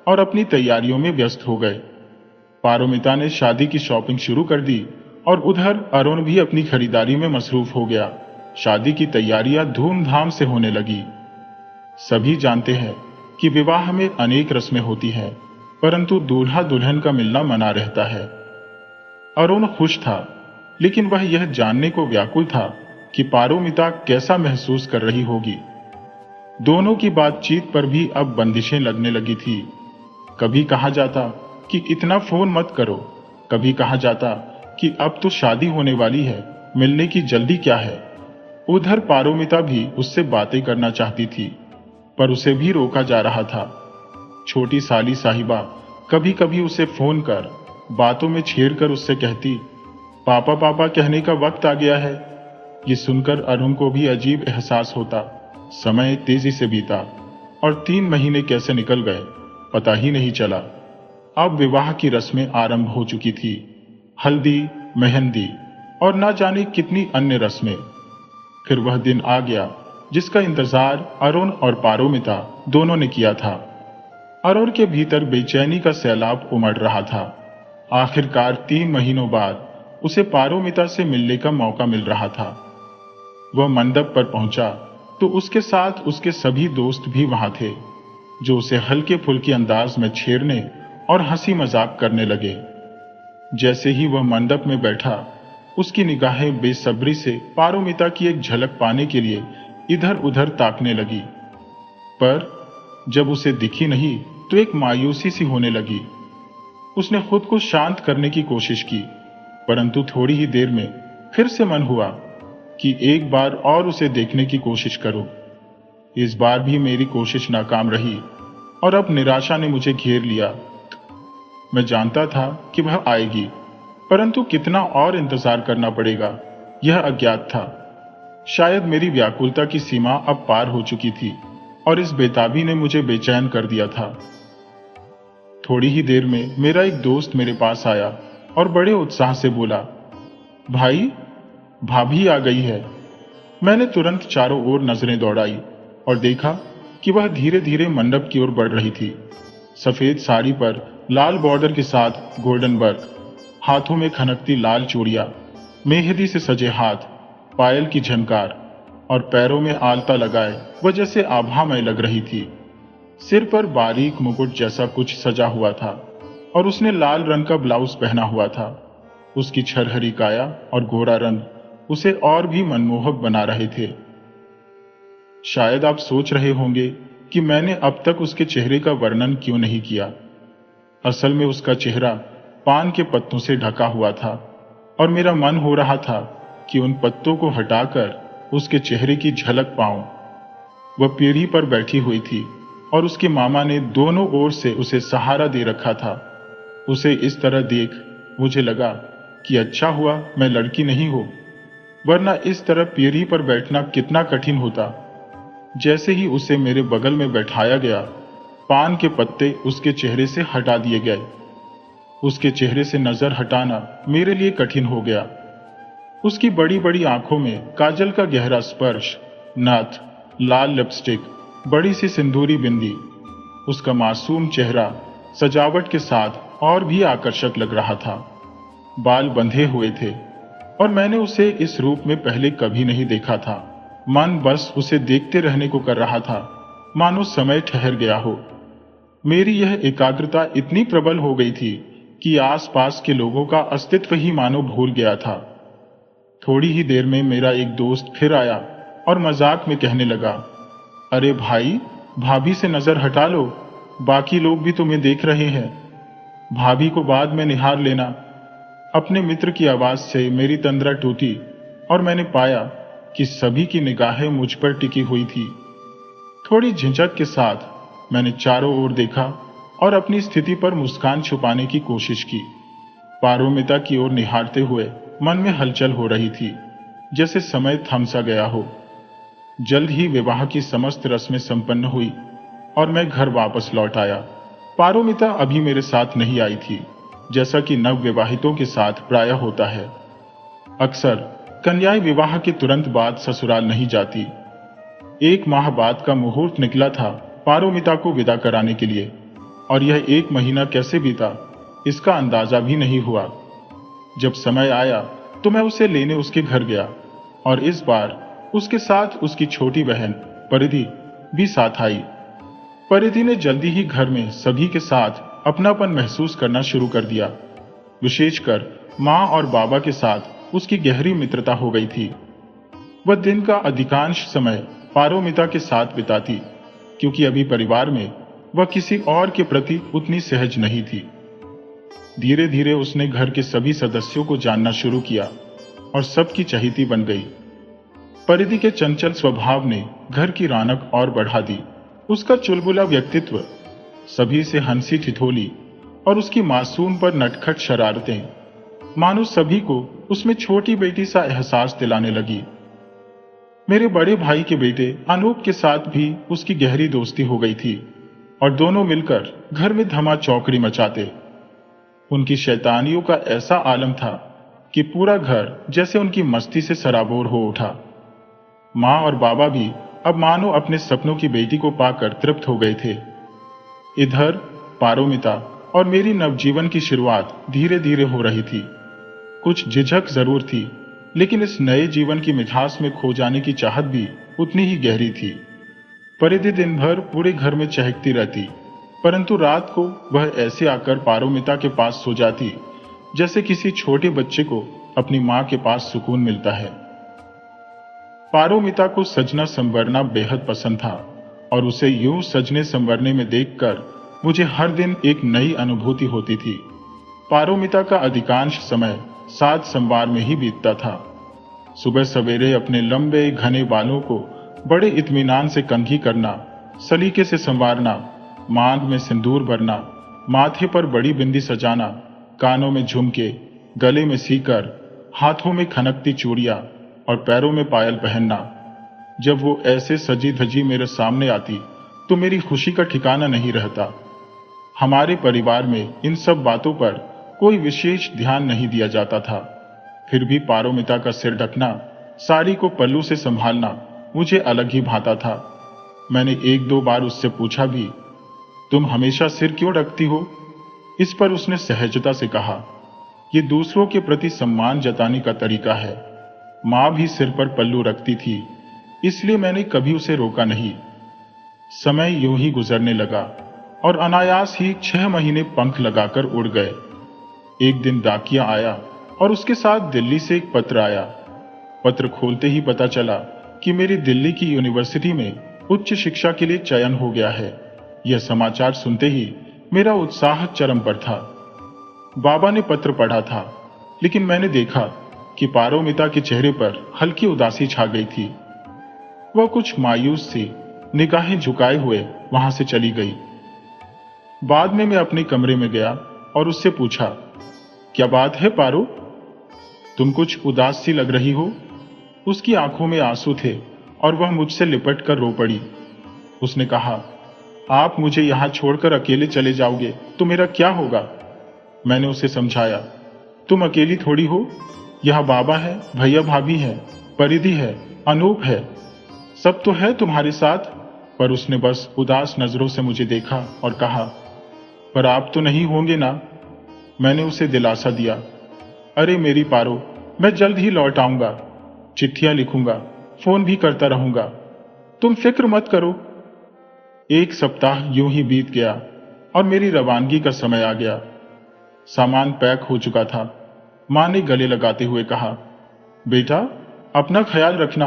और अपनी तैयारियों में व्यस्त हो गए। पारोमिता ने शादी की शॉपिंग शुरू कर दी और उधर अरुण भी अपनी खरीदारी में मसरूफ हो गया। शादी की तैयारियां धूमधाम से होने लगी। सभी जानते हैं कि विवाह में अनेक रस्में होती हैं, परंतु दूल्हा दुल्हन का मिलना मना रहता है। अरुण खुश था, लेकिन वह यह जानने को व्याकुल था कि पारोमिता कैसा महसूस कर रही होगी। दोनों की बातचीत पर भी अब बंदिशें लगने लगी थी। कभी कहा जाता कि इतना फोन मत करो, कभी कहा जाता कि अब तो शादी होने वाली है, मिलने की जल्दी क्या है। उधर पारोमिता भी उससे बातें करना चाहती थी, पर उसे भी रोका जा रहा था। छोटी साली साहिबा कभी कभी उसे फोन कर बातों में छेड़कर उससे कहती, पापा पापा कहने का वक्त आ गया है। ये सुनकर अरुण को भी अजीब एहसास होता। समय तेजी से बीता और 3 महीने कैसे निकल गए पता ही नहीं चला। अब विवाह की रस्में आरंभ हो चुकी थी। हल्दी, मेहंदी और ना जाने कितनी अन्य रस्में। फिर वह दिन आ गया जिसका इंतजार अरुण और पारोमिता दोनों ने किया था। अरुण के भीतर बेचैनी का सैलाब उमड़ रहा था। आखिरकार 3 महीनों बाद उसे पारोमिता से मिलने का मौका मिल रहा था। वह मंडप पर पहुंचा तो उसके साथ उसके सभी दोस्त भी वहां थे। जो उसे हल्के फुल्के अंदाज में छेड़ने और हंसी मजाक करने लगे। जैसे ही वह मंडप में बैठा, उसकी निगाहें बेसब्री से पारोमिता की एक झलक पाने के लिए इधर उधर ताकने लगी, पर जब उसे दिखी नहीं तो एक मायूसी सी होने लगी। उसने खुद को शांत करने की कोशिश की, परंतु थोड़ी ही देर में फिर से मन हुआ कि एक बार और उसे देखने की कोशिश करो। इस बार भी मेरी कोशिश नाकाम रही और अब निराशा ने मुझे घेर लिया। मैं जानता था कि वह आएगी, परंतु कितना और इंतजार करना पड़ेगा, यह अज्ञात था। शायद मेरी व्याकुलता की सीमा अब पार हो चुकी थी और इस बेताबी ने मुझे बेचैन कर दिया था। थोड़ी ही देर में मेरा एक दोस्त मेरे पास आया और बड़े उत्साह से बोला, भाई, भाभी आ गई है। मैंने तुरंत चारों ओर नजरें दौड़ाई और देखा कि वह धीरे धीरे मंडप की ओर बढ़ रही थी। सफेद साड़ी पर लाल बॉर्डर के साथ गोल्डन वर्क, हाथों में खनकती लाल चूड़ियां, मेहंदी से सजे हाथ, पायल की झनकार और पैरों में आलता लगाए वह जैसे आभामय लग रही थी। सिर पर बारीक मुकुट जैसा कुछ सजा हुआ था और उसने लाल रंग का ब्लाउज पहना हुआ था। उसकी छरहरी काया और गोरा रंग उसे और भी मनमोहक बना रहे थे। शायद आप सोच रहे होंगे कि मैंने अब तक उसके चेहरे का वर्णन क्यों नहीं किया। असल में उसका चेहरा पान के पत्तों से ढका हुआ था और मेरा मन हो रहा था कि उन पत्तों को हटाकर उसके चेहरे की झलक पाऊं। वह पीढ़ी पर बैठी हुई थी और उसके मामा ने दोनों ओर से उसे सहारा दे रखा था। उसे इस तरह देख मुझे लगा कि अच्छा हुआ मैं लड़की नहीं हूं, वरना इस तरह पीढ़ी पर बैठना कितना कठिन होता। जैसे ही उसे मेरे बगल में बैठाया गया, पान के पत्ते उसके चेहरे से हटा दिए गए। उसके चेहरे से नजर हटाना मेरे लिए कठिन हो गया। उसकी बड़ी बड़ी आंखों में काजल का गहरा स्पर्श, नाथ, लाल लिपस्टिक, बड़ी सी सिंदूरी बिंदी, उसका मासूम चेहरा सजावट के साथ और भी आकर्षक लग रहा था। बाल बंधे हुए थे और मैंने उसे इस रूप में पहले कभी नहीं देखा था। मन बस उसे देखते रहने को कर रहा था, मानो समय ठहर गया हो। मेरी यह एकाग्रता इतनी प्रबल हो गई थी कि आसपास के लोगों का अस्तित्व ही मानो भूल गया था। थोड़ी ही देर में मेरा एक दोस्त फिर आया और मजाक में कहने लगा, अरे भाई, भाभी से नजर हटा लो, बाकी लोग भी तुम्हें देख रहे हैं। भाभी को बाद में निहार लेना। अपने मित्र की आवाज से मेरी तंद्रा टूटी और मैंने पाया कि सभी की निगाहें मुझ पर टिकी हुई थी। थोड़ी झिझक के साथ मैंने चारों ओर देखा और अपनी स्थिति पर मुस्कान छुपाने की कोशिश की। पारोमिता की ओर निहारते हुए मन में हलचल हो रही थी, जैसे समय थम सा गया हो। जल्द ही विवाह की समस्त रस्में संपन्न हुई और मैं घर वापस लौट आया। पारोमिता अभी मेरे साथ नहीं आई थी, जैसा कि नव विवाहितों के साथ प्रायः होता है। अक्सर कन्याएं विवाह के तुरंत बाद ससुराल नहीं जाती। 1 माह बाद का मुहूर्त निकला था पारोमिता को विदा कराने के लिए, और यह 1 महीना कैसे बीता इसका अंदाजा भी नहीं हुआ। जब समय आया तो मैं उसे लेने उसके घर गया और इस बार उसके साथ उसकी छोटी बहन परिधि भी साथ आई। परिधि ने जल्दी ही घर में सभी के साथ अपनापन महसूस करना शुरू कर दिया। विशेषकर माँ और बाबा के साथ उसकी गहरी मित्रता हो गई थी। वह दिन का अधिकांश समय पारोमिता के साथ बिताती, क्योंकि अभी परिवार में वह किसी और के प्रति उतनी सहज नहीं थी। धीरे धीरे उसने घर के सभी सदस्यों को जानना शुरू किया और सबकी चहेती बन गई। परिधि के चंचल स्वभाव ने घर की रौनक और बढ़ा दी। उसका चुलबुला व्यक्तित्व, सभी से हंसी ठिठोली और उसकी मासूम पर नटखट शरारतें मानो सभी को उसमें छोटी बेटी सा एहसास दिलाने लगी। मेरे बड़े भाई के बेटे अनूप के साथ भी उसकी गहरी दोस्ती हो गई थी और दोनों मिलकर घर में धमा चौकड़ी मचाते। उनकी शैतानियों का ऐसा आलम था कि पूरा घर जैसे उनकी मस्ती से सराबोर हो उठा। माँ और बाबा भी अब मानो अपने सपनों की बेटी को पाकर तृप्त हो गए थे। इधर पारोमिता और मेरी नवजीवन की शुरुआत धीरे धीरे हो रही थी। कुछ झिझक जरूर थी, लेकिन इस नए जीवन की मिठास में खो जाने की चाहत भी उतनी ही गहरी थी। परिधि दिन भर पूरे घर में चहकती रहती, परंतु रात को वह ऐसे आकर पारोमिता के पास सो जाती जैसे किसी छोटे बच्चे को अपनी मां के पास सुकून मिलता है। पारोमिता को सजना संवरना बेहद पसंद था और उसे यूं सजने संवरने में देखकर मुझे हर दिन एक नई अनुभूति होती थी। पारोमिता का अधिकांश समय साज संवार में ही बीतता था। सुबह सवेरे अपने लंबे घने बालों को बड़े इत्मीनान से कंघी करना, सलीके से संवारना, मांग में सिंदूर भरना, माथे पर बड़ी बिंदी सजाना, कानों में झुमके, गले में सीकर, हाथों में खनकती चूड़ियां और पैरों में पायल पहनना। जब वो ऐसे सजी धजी मेरे सामने आती तो मेरी खुशी का ठिकाना नहीं रहता। हमारे परिवार में इन सब बातों पर कोई विशेष ध्यान नहीं दिया जाता था, फिर भी पारोमिता का सिर ढकना, साड़ी को पल्लू से संभालना मुझे अलग ही भाता था। मैंने एक दो बार उससे पूछा भी, तुम हमेशा सिर क्यों ढकती हो? इस पर उसने सहजता से कहा, ये दूसरों के प्रति सम्मान जताने का तरीका है। मां भी सिर पर पल्लू रखती थी, इसलिए मैंने कभी उसे रोका नहीं। समय यूं ही गुजरने लगा और अनायास ही 6 महीने पंख लगाकर उड़ गए। एक दिन डाकिया आया और उसके साथ दिल्ली से एक पत्र आया। पत्र खोलते ही पता चला कि मेरी दिल्ली की यूनिवर्सिटी में उच्च शिक्षा के लिए चयन हो गया है। यह समाचार सुनते ही मेरा उत्साह चरम पर था। बाबा ने पत्र पढ़ा था, लेकिन मैंने देखा कि पारोमिता के चेहरे पर हल्की उदासी छा गई थी। वह कुछ मायूस सी निगाहें झुकाए हुए वहां से चली गई। बाद में मैं अपने कमरे में गया और उससे पूछा, क्या बात है पारो? तुम कुछ उदास सी लग रही हो। उसकी आंखों में आंसू थे और वह मुझसे लिपट कर रो पड़ी। उसने कहा, आप मुझे यहां छोड़कर अकेले चले जाओगे तो मेरा क्या होगा? मैंने उसे समझाया, तुम अकेली थोड़ी हो, यह बाबा है, भैया भाभी है, परिधि है, अनूप है, सब तो है तुम्हारे साथ। पर उसने बस उदास नजरों से मुझे देखा और कहा, पर आप तो नहीं होंगे ना? मैंने उसे दिलासा दिया, अरे मेरी पारो, मैं जल्द ही लौट आऊंगा, चिट्ठियां लिखूंगा, फोन भी करता रहूंगा, तुम फिक्र मत करो। एक सप्ताह यूं ही बीत गया और मेरी रवानगी का समय आ गया। सामान पैक हो चुका था। मां ने गले लगाते हुए कहा, बेटा अपना ख्याल रखना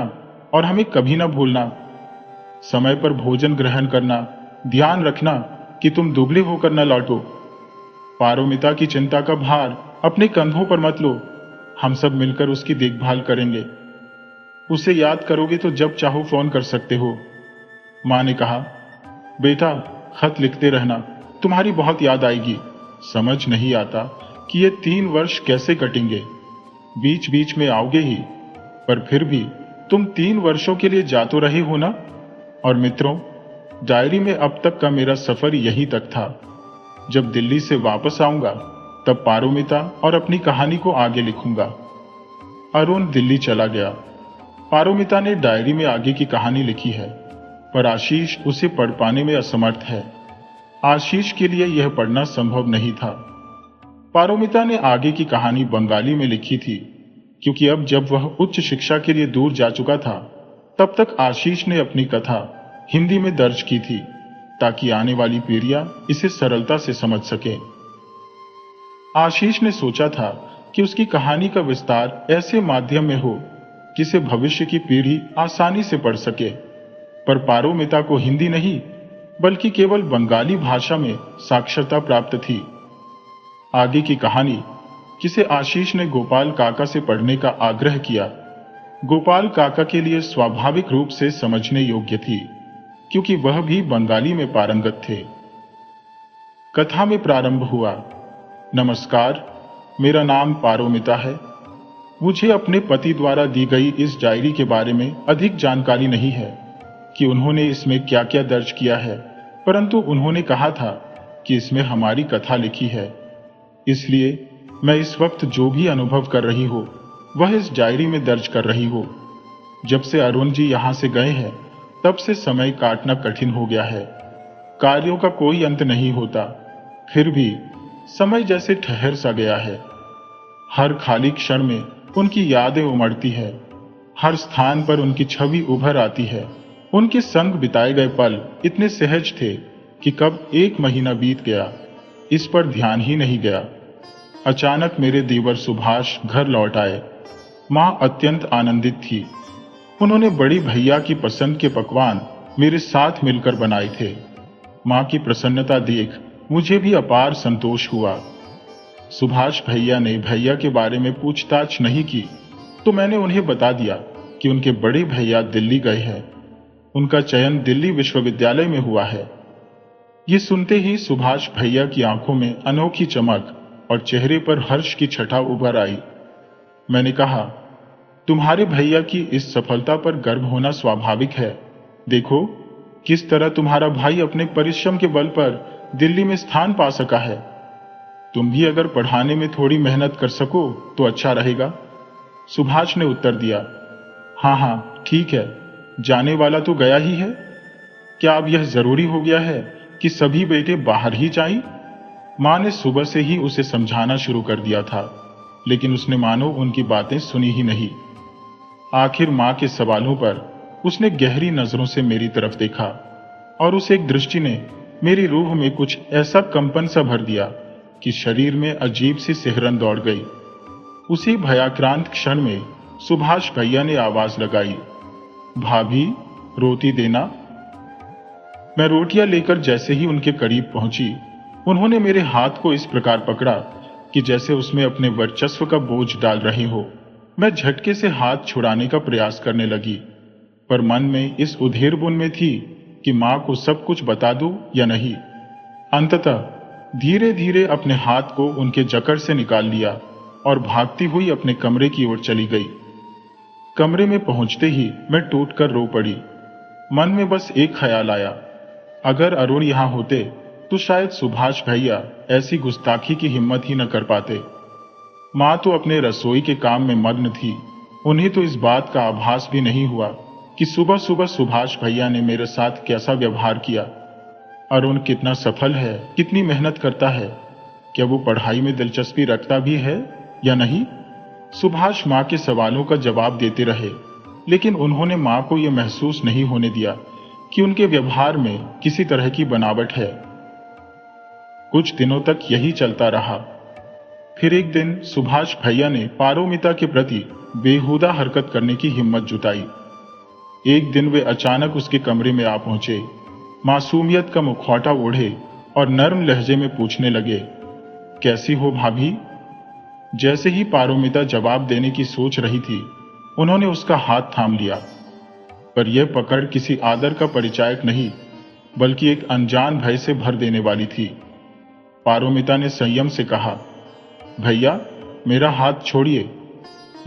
और हमें कभी ना भूलना। समय पर भोजन ग्रहण करना, ध्यान रखना कि तुम दुबले होकर न लौटो। पारोमिता की चिंता का भार अपने कंधों पर मत लो, हम सब मिलकर उसकी देखभाल करेंगे। उसे याद करोगे तो जब चाहो फोन कर सकते हो। मां ने कहा, बेटा खत लिखते रहना, तुम्हारी बहुत याद आएगी। समझ नहीं आता कि ये 3 वर्ष कैसे कटेंगे। बीच बीच में आओगे ही, पर फिर भी तुम 3 वर्षों के लिए जा तो रहे हो ना। और मित्रों, डायरी में अब तक का मेरा सफर यहीं तक था। जब दिल्ली से वापस आऊंगा तब पारोमिता और अपनी कहानी को आगे लिखूंगा। अरुण दिल्ली चला गया। पारोमिता ने डायरी में आगे की कहानी लिखी है, पर आशीष उसे पढ़ पाने में असमर्थ है। आशीष के लिए यह पढ़ना संभव नहीं था। पारोमिता ने आगे की कहानी बंगाली में लिखी थी, क्योंकि अब जब वह उच्च शिक्षा के लिए दूर जा चुका था, तब तक आशीष ने अपनी कथा हिंदी में दर्ज की थी, ताकि आने वाली पीढ़ियां इसे सरलता से समझ सके। आशीष ने सोचा था कि उसकी कहानी का विस्तार ऐसे माध्यम में हो जिसे भविष्य की पीढ़ी आसानी से पढ़ सके, पर पारोमिता को हिंदी नहीं बल्कि केवल बंगाली भाषा में साक्षरता प्राप्त थी। आगे की कहानी, जिसे आशीष ने गोपाल काका से पढ़ने का आग्रह किया, गोपाल काका के लिए स्वाभाविक रूप से समझने योग्य थी, क्योंकि वह भी बंगाली में पारंगत थे। कथा में प्रारंभ हुआ, नमस्कार, मेरा नाम पारोमिता है। मुझे अपने पति द्वारा दी गई इस डायरी के बारे में अधिक जानकारी नहीं है कि उन्होंने इसमें क्या क्या दर्ज किया है, परंतु उन्होंने कहा था कि इसमें हमारी कथा लिखी है। इसलिए मैं इस वक्त जो भी अनुभव कर रही हूं, वह इस डायरी में दर्ज कर रही हूं। जब से अरुण जी यहां से गए हैं, तब से समय काटना कठिन हो गया है। कार्यों का कोई अंत नहीं होता, फिर भी समय जैसे ठहर सा गया है। हर खाली क्षण में उनकी यादें उमड़ती है, हर स्थान पर उनकी छवि उभर आती है, उनके संग बिताए गए पल इतने सहज थे कि कब 1 महीना बीत गया इस पर ध्यान ही नहीं गया। अचानक मेरे देवर सुभाष घर लौट आए। मां अत्यंत आनंदित थी। उन्होंने बड़ी भैया की पसंद के पकवान मेरे साथ मिलकर बनाए थे। मां की प्रसन्नता देख मुझे भी अपार संतोष हुआ। सुभाष भैया ने भैया के बारे में पूछताछ नहीं की तो मैंने उन्हें बता दिया कि उनके बड़े भैया दिल्ली गए हैं। उनका चयन दिल्ली विश्वविद्यालय में हुआ है। ये सुनते ही सुभाष भैया की आंखों में अनोखी चमक और चेहरे पर हर्ष की छटा उभर आई। मैंने कहा, तुम्हारे भैया की इस सफलता पर गर्व होना स्वाभाविक है। देखो किस तरह तुम्हारा भाई अपने परिश्रम के बल पर दिल्ली में स्थान पा सका है। तुम भी अगर पढ़ाने में थोड़ी मेहनत कर सको तो अच्छा रहेगा। सुभाष ने उत्तर दिया, हाँ हाँ ठीक है, जाने वाला तो गया ही है। क्या अब यह जरूरी हो गया है कि सभी बेटे बाहर ही जाएं? मां ने सुबह से ही उसे समझाना शुरू कर दिया था, लेकिन उसने मानो उनकी बातें सुनी ही नहीं। आखिर मां के सवालों पर उसने गहरी नजरों से मेरी तरफ देखा और उस एक दृष्टि ने मेरी रूह में कुछ ऐसा कंपन सा भर दिया कि शरीर में अजीब सी सिहरन दौड़ गई। उसी भयाक्रांत क्षण में सुभाष भैया ने आवाज लगाई, भाभी रोटी देना। मैं रोटियां लेकर जैसे ही उनके करीब पहुंची, उन्होंने मेरे हाथ को इस प्रकार पकड़ा कि जैसे उसमें अपने वर्चस्व का बोझ डाल रही हो। मैं झटके से हाथ छुड़ाने का प्रयास करने लगी, पर मन में इस उधेड़-बुन में थी कि मां को सब कुछ बता दूं या नहीं। अंततः धीरे धीरे अपने हाथ को उनके जकड़ से निकाल लिया और भागती हुई अपने कमरे की ओर चली गई। कमरे में पहुंचते ही मैं टूटकर रो पड़ी। मन में बस एक ख्याल आया, अगर अरुण यहां होते तो शायद सुभाष भैया ऐसी गुस्ताखी की हिम्मत ही न कर पाते। मां तो अपने रसोई के काम में मग्न थी। उन्हें तो इस बात का आभास भी नहीं हुआ कि सुबह सुबह सुभाष भैया ने मेरे साथ कैसा व्यवहार किया। अरुण कितना सफल है, कितनी मेहनत करता है, क्या वो पढ़ाई में दिलचस्पी रखता भी है या नहीं? सुभाष मां के सवालों का जवाब देते रहे, लेकिन उन्होंने मां को यह महसूस नहीं होने दिया कि उनके व्यवहार में किसी तरह की बनावट है। कुछ दिनों तक यही चलता रहा। फिर एक दिन सुभाष भैया ने पारोमिता के प्रति बेहुदा हरकत करने की हिम्मत जुटाई। एक दिन वे अचानक उसके कमरे में आ पहुंचे, मासूमियत का मुखौटा ओढ़े और नर्म लहजे में पूछने लगे, कैसी हो भाभी? जैसे ही पारोमिता जवाब देने की सोच रही थी, उन्होंने उसका हाथ थाम लिया, पर यह पकड़ किसी आदर का परिचायक नहीं, बल्कि एक अनजान भय से भर देने वाली थी। पारोमिता ने संयम से कहा, भैया मेरा हाथ छोड़िए,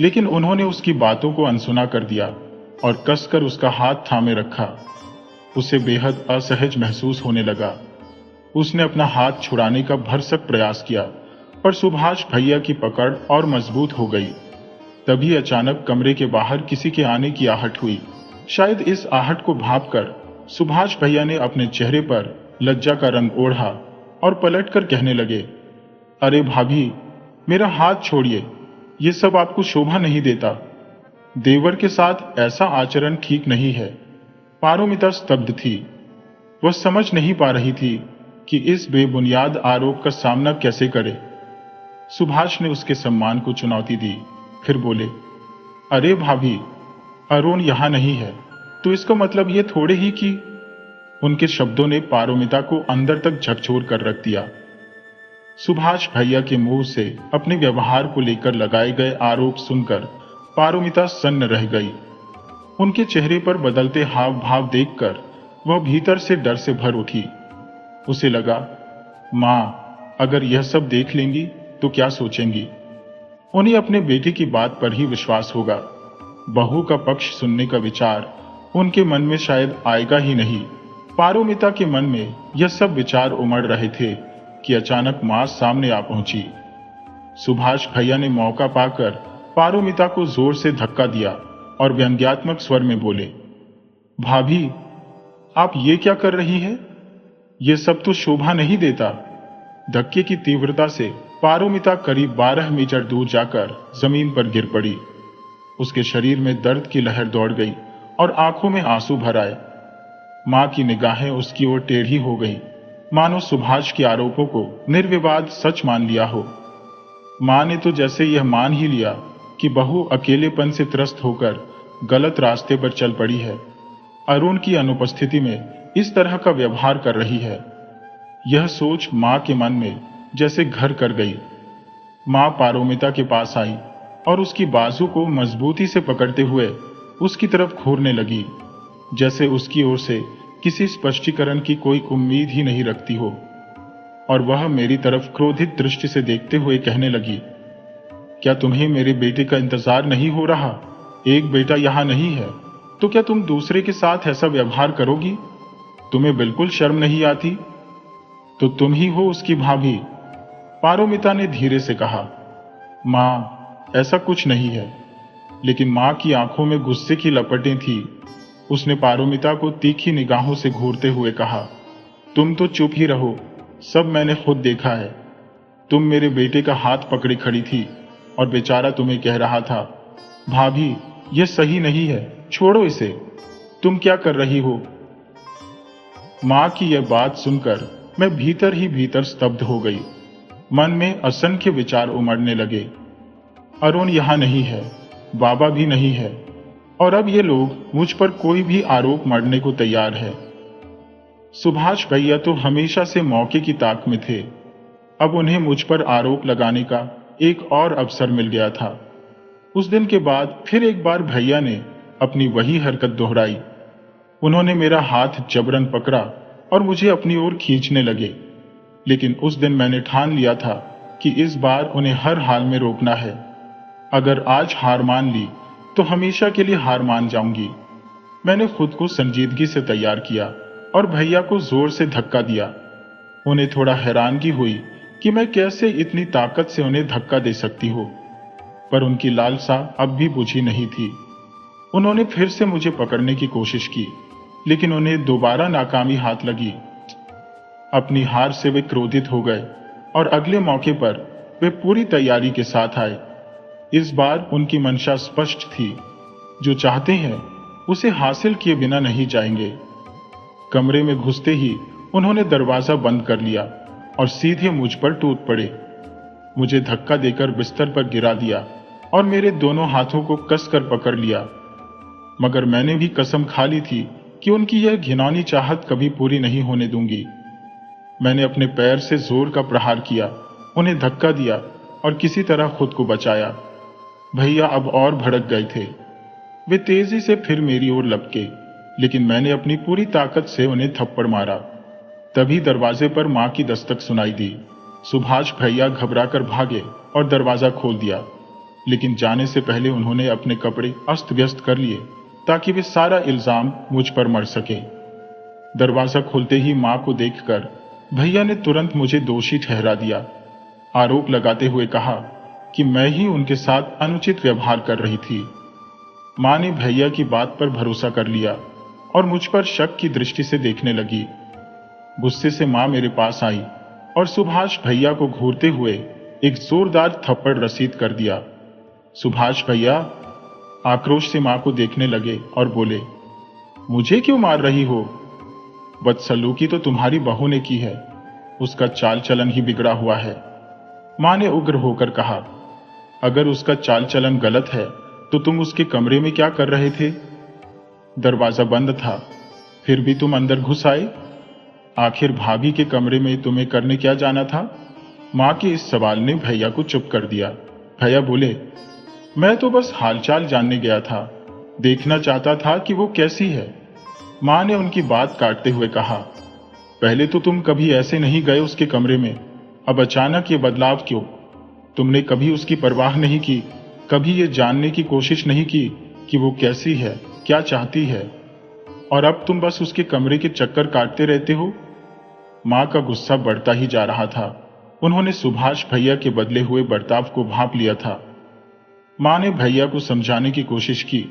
लेकिन उन्होंने उसकी बातों को अनसुना कर दिया और कसकर उसका हाथ थामे रखा। उसे बेहद असहज महसूस होने लगा। उसने अपना हाथ छुड़ाने का भरसक प्रयास किया, पर सुभाष भैया की पकड़ और मजबूत हो गई। तभी अचानक कमरे के बाहर किसी के आने की आहट हुई। शायद इस आहट को भांपकर सुभाष भैया ने अपने चेहरे पर लज्जा का रंग ओढ़ा और पलटकर कहने लगे, अरे भाभी मेरा हाथ छोड़िए, ये सब आपको शोभा नहीं देता। देवर के साथ ऐसा आचरण ठीक नहीं है। पारोमिता स्तब्ध थी। वह समझ नहीं पा रही थी कि इस बेबुनियाद आरोप का सामना कैसे करे। सुभाष ने उसके सम्मान को चुनौती दी, फिर बोले, अरे भाभी अरुण यहां नहीं है तो इसका मतलब यह थोड़े ही कि। उनके शब्दों ने पारोमिता को अंदर तक झकझोर कर रख दिया। सुभाष भैया के मुंह से अपने व्यवहार को लेकर लगाए गए आरोप सुनकर पारोमिता सन्न रह गई। उनके चेहरे पर बदलते हाव भाव देखकर वह भीतर से डर से भर उठी। उसे लगा, मां अगर यह सब देख लेंगी तो क्या सोचेंगी? उन्हें अपने बेटे की बात पर ही विश्वास होगा। बहू का पक्ष सुनने का विचार उनके मन में शायद आएगा ही नहीं। पारोमिता के मन में यह सब विचार उमड़ रहे थे कि अचानक मां सामने आ पहुंची। सुभाष भैया ने मौका पाकर पारोमिता को जोर से धक्का दिया और व्यंग्यात्मक स्वर में बोले, भाभी आप ये क्या कर रही हैं? ये सब तो शोभा नहीं देता। धक्के की तीव्रता से पारोमिता करीब 12 मीटर दूर जाकर जमीन पर गिर पड़ी। उसके शरीर में दर्द की लहर दौड़ गई और आंखों में आंसू भर आए। मां की निगाहें उसकी ओर टेढ़ी हो गई, मानो सुभाष के आरोपों को निर्विवाद सच मान लिया हो। मां ने तो जैसे यह मान ही लिया कि बहू अकेलेपन से त्रस्त होकर गलत रास्ते पर चल पड़ी है, अरुण की अनुपस्थिति में इस तरह का व्यवहार कर रही है। यह सोच मां के मन में जैसे घर कर गई। मां पारोमिता के पास आई और उसकी बाजू को मजबूती से पकड़ते हुए उसकी तरफ घूरने लगी, जैसे उसकी ओर से किसी स्पष्टीकरण की कोई उम्मीद ही नहीं रखती हो। और वह मेरी तरफ क्रोधित दृष्टि से देखते हुए कहने लगी, क्या तुम्हें मेरे बेटे का इंतजार नहीं हो रहा? एक बेटा यहां नहीं है तो क्या तुम दूसरे के साथ ऐसा व्यवहार करोगी? तुम्हें बिल्कुल शर्म नहीं आती? तो तुम ही हो उसकी भाभी। पारोमिता ने धीरे से कहा, मां, ऐसा कुछ नहीं है। लेकिन मां की आंखों में गुस्से की लपटें थी। उसने पारोमिता को तीखी निगाहों से घूरते हुए कहा, तुम तो चुप ही रहो, सब मैंने खुद देखा है। तुम मेरे बेटे का हाथ पकड़े खड़ी थी और बेचारा तुम्हें कह रहा था, भाभी यह सही नहीं है, छोड़ो इसे। तुम क्या कर रही हो? मां की यह बात सुनकर मैं भीतर ही भीतर स्तब्ध हो गई। मन में असंख्य विचार उमड़ने लगे। अरुण यहां नहीं है, बाबा भी नहीं है, और अब ये लोग मुझ पर कोई भी आरोप मढ़ने को तैयार है। सुभाष भैया तो हमेशा से मौके की ताक में थे। अब उन्हें मुझ पर आरोप लगाने का एक और अवसर मिल गया था। उस दिन के बाद फिर एक बार भैया ने अपनी वही हरकत दोहराई। उन्होंने मेरा हाथ जबरन पकड़ा और मुझे अपनी ओर खींचने लगे। लेकिन उस दिन मैंने ठान लिया था कि इस बार उन्हें हर हाल में रोकना है। अगर आज हार मान ली तो हमेशा के लिए हार मान जाऊंगी। मैंने खुद को संजीदगी से तैयार किया और भैया को जोर से धक्का दिया। उन्हें थोड़ा हैरानगी हुई कि मैं कैसे इतनी ताकत से उन्हें धक्का दे सकती हूँ, पर उनकी लालसा अब भी बुझी नहीं थी। उन्होंने फिर से मुझे पकड़ने की कोशिश की, लेकिन उन्हें दोबारा नाकामी हाथ लगी। अपनी हार से वे क्रोधित हो गए और अगले मौके पर वे पूरी तैयारी के साथ आए। इस बार उनकी मंशा स्पष्ट थी, जो चाहते हैं उसे हासिल किए बिना नहीं जाएंगे। कमरे में घुसते ही उन्होंने दरवाजा बंद कर लिया और सीधे मुझ पर टूट पड़े। मुझे धक्का देकर बिस्तर पर गिरा दिया और मेरे दोनों हाथों को कसकर पकड़ लिया। मगर मैंने भी कसम खा ली थी कि उनकी यह घिनौनी चाहत कभी पूरी नहीं होने दूंगी। मैंने अपने पैर से जोर का प्रहार किया, उन्हें धक्का दिया और किसी तरह खुद को बचाया। भैया अब और भड़क गए थे। वे तेजी से फिर मेरी ओर लपके, लेकिन मैंने अपनी पूरी ताकत से उन्हें थप्पड़ मारा। तभी दरवाजे पर मां की दस्तक सुनाई दी। सुभाष भैया घबराकर भागे और दरवाजा खोल दिया, लेकिन जाने से पहले उन्होंने अपने कपड़े अस्त व्यस्त कर लिए ताकि वे सारा इल्जाम मुझ पर मढ़ सके। दरवाजा खोलते ही मां को देखकर भैया ने तुरंत मुझे दोषी ठहरा दिया, आरोप लगाते हुए कहा कि मैं ही उनके साथ अनुचित व्यवहार कर रही थी। मां ने भैया की बात पर भरोसा कर लिया और मुझ पर शक की दृष्टि से देखने लगी। गुस्से से मां मेरे पास आई और सुभाष भैया को घूरते हुए एक जोरदार थप्पड़ रसीद कर दिया। सुभाष भैया आक्रोश से मां को देखने लगे और बोले, मुझे क्यों मार रही हो? बदसलूकी तो तुम्हारी बहू ने की है, उसका चाल चलन ही बिगड़ा हुआ है। मां ने उग्र होकर कहा, अगर उसका चाल चलन गलत है तो तुम उसके कमरे में क्या कर रहे थे? दरवाजा बंद था, फिर भी तुम अंदर घुस आए। आखिर भाभी के कमरे में तुम्हें करने क्या जाना था? मां के इस सवाल ने भैया को चुप कर दिया। भैया बोले, मैं तो बस हालचाल जानने गया था, देखना चाहता था कि वो कैसी है। मां ने उनकी बात काटते हुए कहा, पहले तो तुम कभी ऐसे नहीं गए उसके कमरे में, अब अचानक ये बदलाव क्यों? तुमने कभी उसकी परवाह नहीं की, कभी ये जानने की कोशिश नहीं की कि वो कैसी है, क्या चाहती है, और अब तुम बस उसके कमरे के चक्कर काटते रहते हो। मां का गुस्सा बढ़ता ही जा रहा था। उन्होंने सुभाष भैया के बदले हुए बर्ताव को भांप लिया था। मां ने भैया को समझाने की कोशिश की,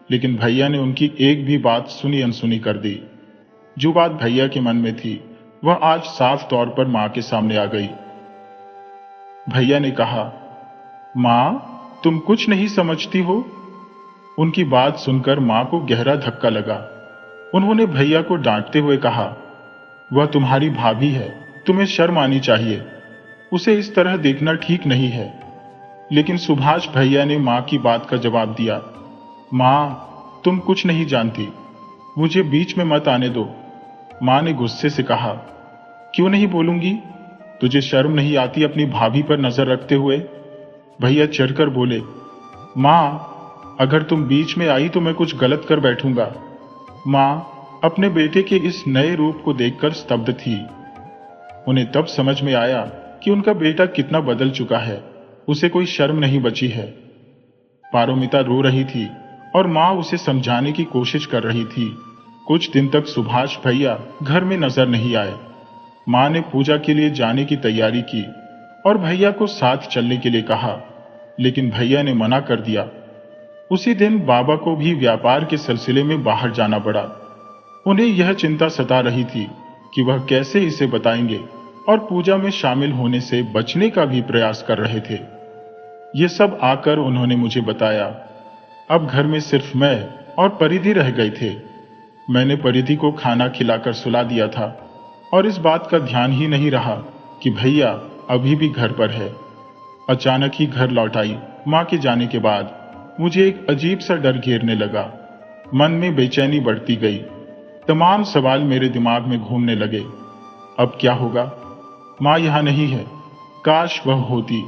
लेकिन भैया ने उनकी एक भी बात सुनी अनसुनी कर दी। जो बात भैया के मन में थी वह आज साफ तौर पर मां के सामने आ गई। भैया ने कहा, मां, तुम कुछ नहीं समझती हो? उनकी बात सुनकर मां को गहरा धक्का लगा। उन्होंने भैया को डांटते हुए कहा, वह तुम्हारी भाभी है, तुम्हें शर्म आनी चाहिए, उसे इस तरह देखना ठीक नहीं है। लेकिन सुभाष भैया ने मां की बात का जवाब दिया, मां, तुम कुछ नहीं जानती, मुझे बीच में मत आने दो। मां ने गुस्से से कहा, क्यों नहीं बोलूंगी? तुझे शर्म नहीं आती अपनी भाभी पर नजर रखते हुए? भैया चिढ़कर बोले, मां, अगर तुम बीच में आई तो मैं कुछ गलत कर बैठूंगा। मां अपने बेटे के इस नए रूप को देखकर स्तब्ध थी। उन्हें तब समझ में आया कि उनका बेटा कितना बदल चुका है, उसे कोई शर्म नहीं बची है। पारोमिता रो रही थी और मां उसे समझाने की कोशिश कर रही थी। कुछ दिन तक सुभाष भैया घर में नजर नहीं आए। मां ने पूजा के लिए जाने की तैयारी की और भैया को साथ चलने के लिए कहा, लेकिन भैया ने मना कर दिया। उसी दिन बाबा को भी व्यापार के सिलसिले में बाहर जाना पड़ा। उन्हें यह चिंता सता रही थी कि वह कैसे इसे बताएंगे और पूजा में शामिल होने से बचने का भी प्रयास कर रहे थे। ये सब आकर उन्होंने मुझे बताया। अब घर में सिर्फ मैं और परिधि रह गए थे। मैंने परिधि को खाना खिलाकर सुला दिया था और इस बात का ध्यान ही नहीं रहा कि भैया अभी भी घर पर है। अचानक ही घर लौट आई मां के जाने के बाद मुझे एक अजीब सा डर घेरने लगा। मन में बेचैनी बढ़ती गई। तमाम सवाल मेरे दिमाग में घूमने लगे। अब क्या होगा? मां यहां नहीं है, काश वह होती।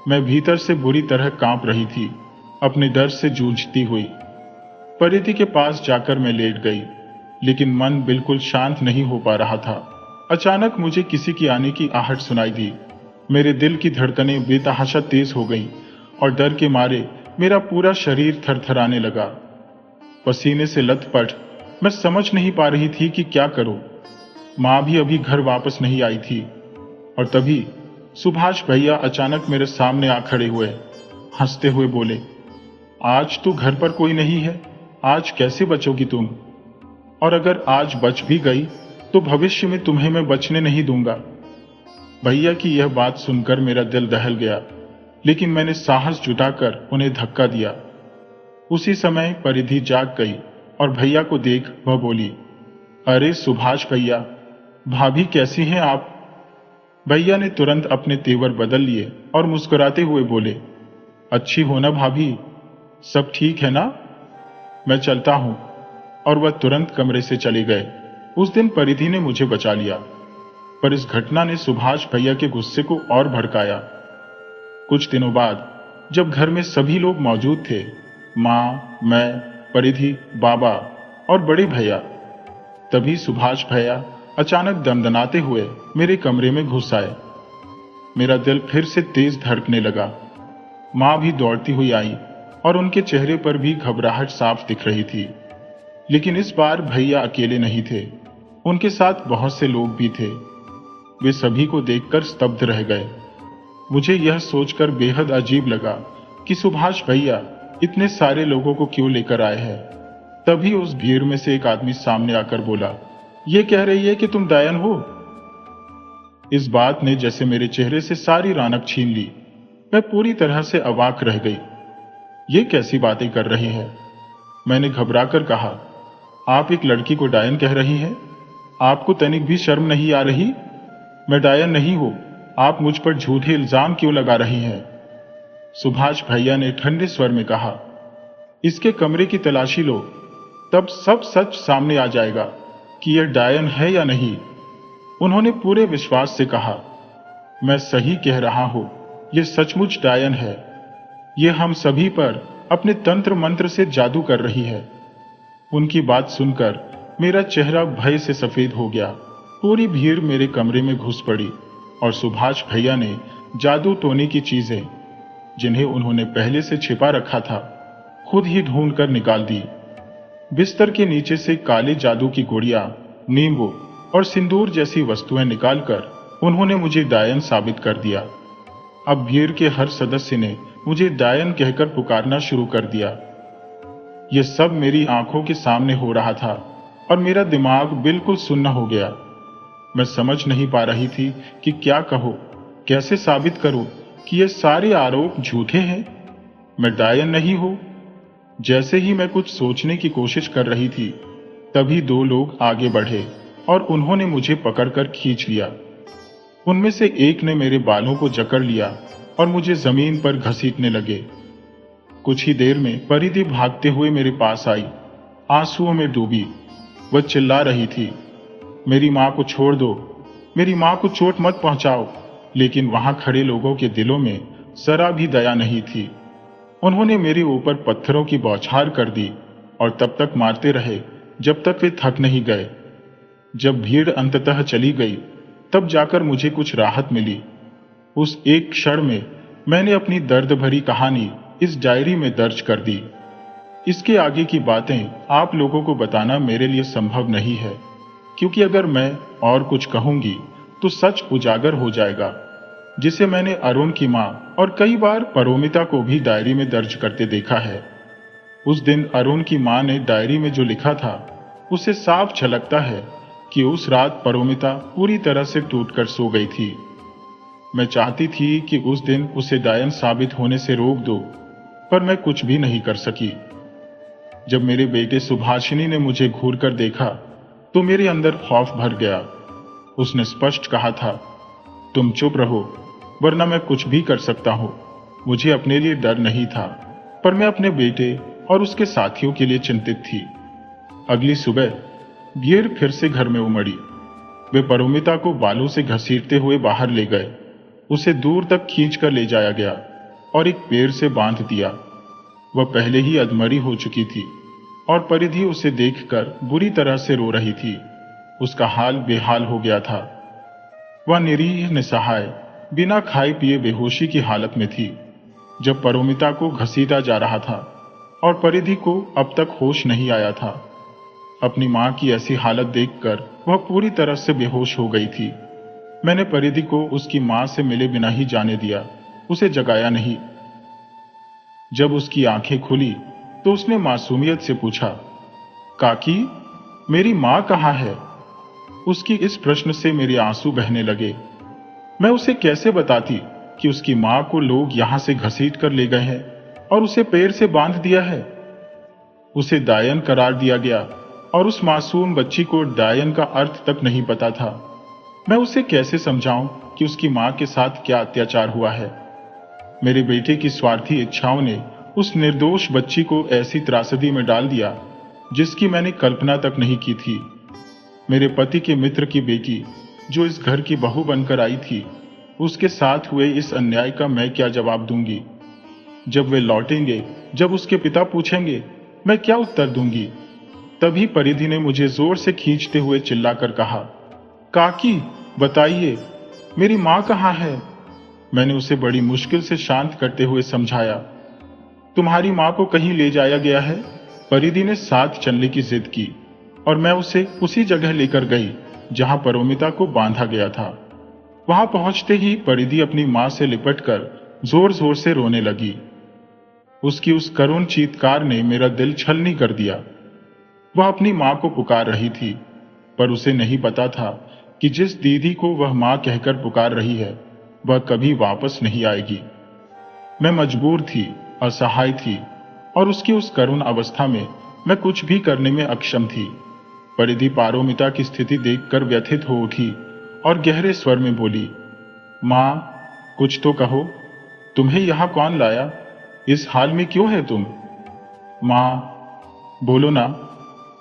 मैं भीतर से बुरी तरह कांप रही थी, अपने डर से जूझती हुई। परिधि के पास जाकर मैं लेट गई, लेकिन मन बिल्कुल शांत नहीं हो पा रहा था। अचानक मुझे किसी की आने की आहट सुनाई दी। मेरे दिल की धड़कनें बेतहाशा तेज हो गईं और डर के मारे मेरा पूरा शरीर थरथराने लगा। पसीने से लथपथ मैं समझ नहीं पा रही थी कि क्या करूं। मां भी अभी घर वापस नहीं आई थी और तभी सुभाष भैया अचानक मेरे सामने आ खड़े हुए। हंसते हुए बोले, आज तो घर पर कोई नहीं है, आज कैसे बचोगी तुम? और अगर आज बच भी गई तो भविष्य में तुम्हें मैं बचने नहीं दूंगा। भैया की यह बात सुनकर मेरा दिल दहल गया, लेकिन मैंने साहस जुटाकर उन्हें धक्का दिया। उसी समय परिधि जाग गई और भैया को देख वह बोली, अरे सुभाष भैया, भाभी कैसी हैं आप? भैया ने तुरंत अपने तेवर बदल लिए और मुस्कुराते हुए बोले, अच्छी हो ना भाभी, सब ठीक है ना? मैं चलता हूं। और वह तुरंत कमरे से चले गए। उस दिन परिधि ने मुझे बचा लिया, पर इस घटना ने सुभाष भैया के गुस्से को और भड़काया। कुछ दिनों बाद जब घर में सभी लोग मौजूद थे, मां, मैं, परिधि, बाबा और बड़े भैया, तभी सुभाष भैया अचानक दमदमाते हुए मेरे कमरे में घुस आए। मेरा दिल फिर से तेज धड़कने लगा। मां भी दौड़ती हुई आई और उनके चेहरे पर भी घबराहट साफ दिख रही थी। लेकिन इस बार भैया अकेले नहीं थे, उनके साथ बहुत से लोग भी थे। वे सभी को देखकर स्तब्ध रह गए। मुझे यह सोचकर बेहद अजीब लगा कि सुभाष भैया इतने सारे लोगों को क्यों लेकर आए हैं। तभी उस भीड़ में से एक आदमी सामने आकर बोला, ये कह रही है कि तुम डायन हो। इस बात ने जैसे मेरे चेहरे से सारी रौनक छीन ली। मैं पूरी तरह से अवाक रह गई। ये कैसी बातें कर रही है? मैंने घबराकर कहा, आप एक लड़की को डायन कह रही हैं? आपको तनिक भी शर्म नहीं आ रही? मैं डायन नहीं हूं, आप मुझ पर झूठे इल्जाम क्यों लगा रही हैं? सुभाष भैया ने ठंडे स्वर में कहा, इसके कमरे की तलाशी लो, तब सब सच सामने आ जाएगा कि यह डायन है या नहीं। उन्होंने पूरे विश्वास से कहा, मैं सही कह रहा हूं, यह सचमुच डायन है। यह हम सभी पर अपने तंत्र मंत्र से जादू कर रही है। उनकी बात सुनकर मेरा चेहरा भय से सफेद हो गया। पूरी भीड़ मेरे कमरे में घुस पड़ी और सुभाष भैया ने जादू टोने की चीजें, जिन्हें उन्होंने पहले से छिपा रखा था, खुद ही ढूंढ कर निकाल दी। बिस्तर के नीचे से काले जादू की गुड़िया, नींबू और सिंदूर जैसी वस्तुएं निकालकर उन्होंने मुझे डायन साबित कर दिया। अब भीड़ के हर सदस्य ने मुझे डायन कहकर पुकारना शुरू कर दिया। यह सब मेरी आंखों के सामने हो रहा था और मेरा दिमाग बिल्कुल सुन्न हो गया। मैं समझ नहीं पा रही थी कि क्या कहूं, कैसे साबित करूं कि ये सारे आरोप झूठे हैं, मैं डायन नहीं हूं। जैसे ही मैं कुछ सोचने की कोशिश कर रही थी, तभी दो लोग आगे बढ़े और उन्होंने मुझे पकड़कर खींच लिया। उनमें से एक ने मेरे बालों को जकड़ लिया और मुझे जमीन पर घसीटने लगे। कुछ ही देर में परिधि भागते हुए मेरे पास आई, आंसुओं में डूबी। वह चिल्ला रही थी, मेरी मां को छोड़ दो, मेरी मां को चोट मत पहुंचाओ। लेकिन वहां खड़े लोगों के दिलों में जरा भी दया नहीं थी। उन्होंने मेरे ऊपर पत्थरों की बौछार कर दी और तब तक मारते रहे जब तक वे थक नहीं गए। जब भीड़ अंततः चली गई, तब जाकर मुझे कुछ राहत मिली। उस एक क्षण में मैंने अपनी दर्द भरी कहानी इस डायरी में दर्ज कर दी। इसके आगे की बातें आप लोगों को बताना मेरे लिए संभव नहीं है, क्योंकि अगर मैं और कुछ कहूंगी तो सच उजागर हो जाएगा, जिसे मैंने अरुण की मां और कई बार परोमिता को भी डायरी में दर्ज करते देखा है। उस दिन अरुण की मां ने डायरी में जो लिखा था, उसे साफ झलकता है कि उस रात परोमिता पूरी तरह से टूटकर सो गई थी। मैं चाहती थी कि उस दिन उसे डायन साबित होने से रोक दो, पर मैं कुछ भी नहीं कर सकी। जब मेरे बेटे सुभाषिनी ने मुझे घूरकर देखा तो मेरे अंदर खौफ भर गया। उसने स्पष्ट कहा था, तुम चुप रहो, वरना मैं कुछ भी कर सकता हूं। मुझे अपने लिए डर नहीं था, पर मैं अपने बेटे और उसके साथियों के लिए चिंतित थी। अगली सुबह भीड़ फिर से घर में उमड़ी। वे परोमिता को बालों से घसीटते हुए बाहर ले गए। उसे दूर तक खींचकर ले जाया गया और एक पेड़ से बांध दिया। वह पहले ही अधमरी हो चुकी थी और परिधि उसे देखकर बुरी तरह से रो रही थी। उसका हाल बेहाल हो गया था। वह निरीह निसहाय, बिना खाए पिए बेहोशी की हालत में थी जब परोमिता को घसीटा जा रहा था, और परिधि को अब तक होश नहीं आया था। अपनी मां की ऐसी हालत देखकर वह पूरी तरह से बेहोश हो गई थी। मैंने परिधि को उसकी मां से मिले बिना ही जाने दिया, उसे जगाया नहीं। जब उसकी आंखें खुली तो उसने मासूमियत से पूछा, काकी, मेरी मां कहाँ है? उसकी इस प्रश्न से मेरे आंसू बहने लगे। मैं उसे कैसे बताती कि उसकी मां को लोग यहां से घसीट कर ले गए हैं और उसे पेड़ से बांध दिया है। उसे डायन करार दिया गया और उस मासूम बच्ची को डायन का अर्थ तक नहीं पता था। मैं उसे कैसे समझाऊं कि उसकी मां के साथ क्या अत्याचार हुआ है। मेरे बेटे की स्वार्थी इच्छाओं ने उस निर्दोष बच्ची को ऐसी त्रासदी में डाल दिया जिसकी मैंने कल्पना तक नहीं की थी। मेरे पति के मित्र की बेटी, जो इस घर की बहू बनकर आई थी, उसके साथ हुए इस अन्याय का मैं क्या जवाब दूंगी? जब वे लौटेंगे, जब उसके पिता पूछेंगे, मैं क्या उत्तर दूंगी? तभी परिधि ने मुझे जोर से खींचते हुए चिल्लाकर कहा, काकी, बताइए, मेरी मां कहाँ है? मैंने उसे बड़ी मुश्किल से शांत करते हुए समझाया, तुम्हारी मां को कहीं ले जाया गया है। परिधि ने साथ चलने की जिद की और मैं उसे उसी जगह लेकर गई जहां परोमिता को बांधा गया था। वहां पहुंचते ही परिधि अपनी मां से लिपटकर जोर जोर से रोने लगी। उसकी उस करुण चीत्कार ने मेरा दिल छलनी कर दिया। वह अपनी मां को पुकार रही थी, पर उसे नहीं पता था कि जिस दीदी को वह मां कहकर पुकार रही है, वह कभी वापस नहीं आएगी। मैं मजबूर थी, असहाय थी, और उसकी उस करुण अवस्था में मैं कुछ भी करने में अक्षम थी। परिधि पारोमिता की स्थिति देखकर व्यथित हो उठी और गहरे स्वर में बोली, मां, कुछ तो कहो, तुम्हें यहां कौन लाया? इस हाल में क्यों है तुम? मां, बोलो ना।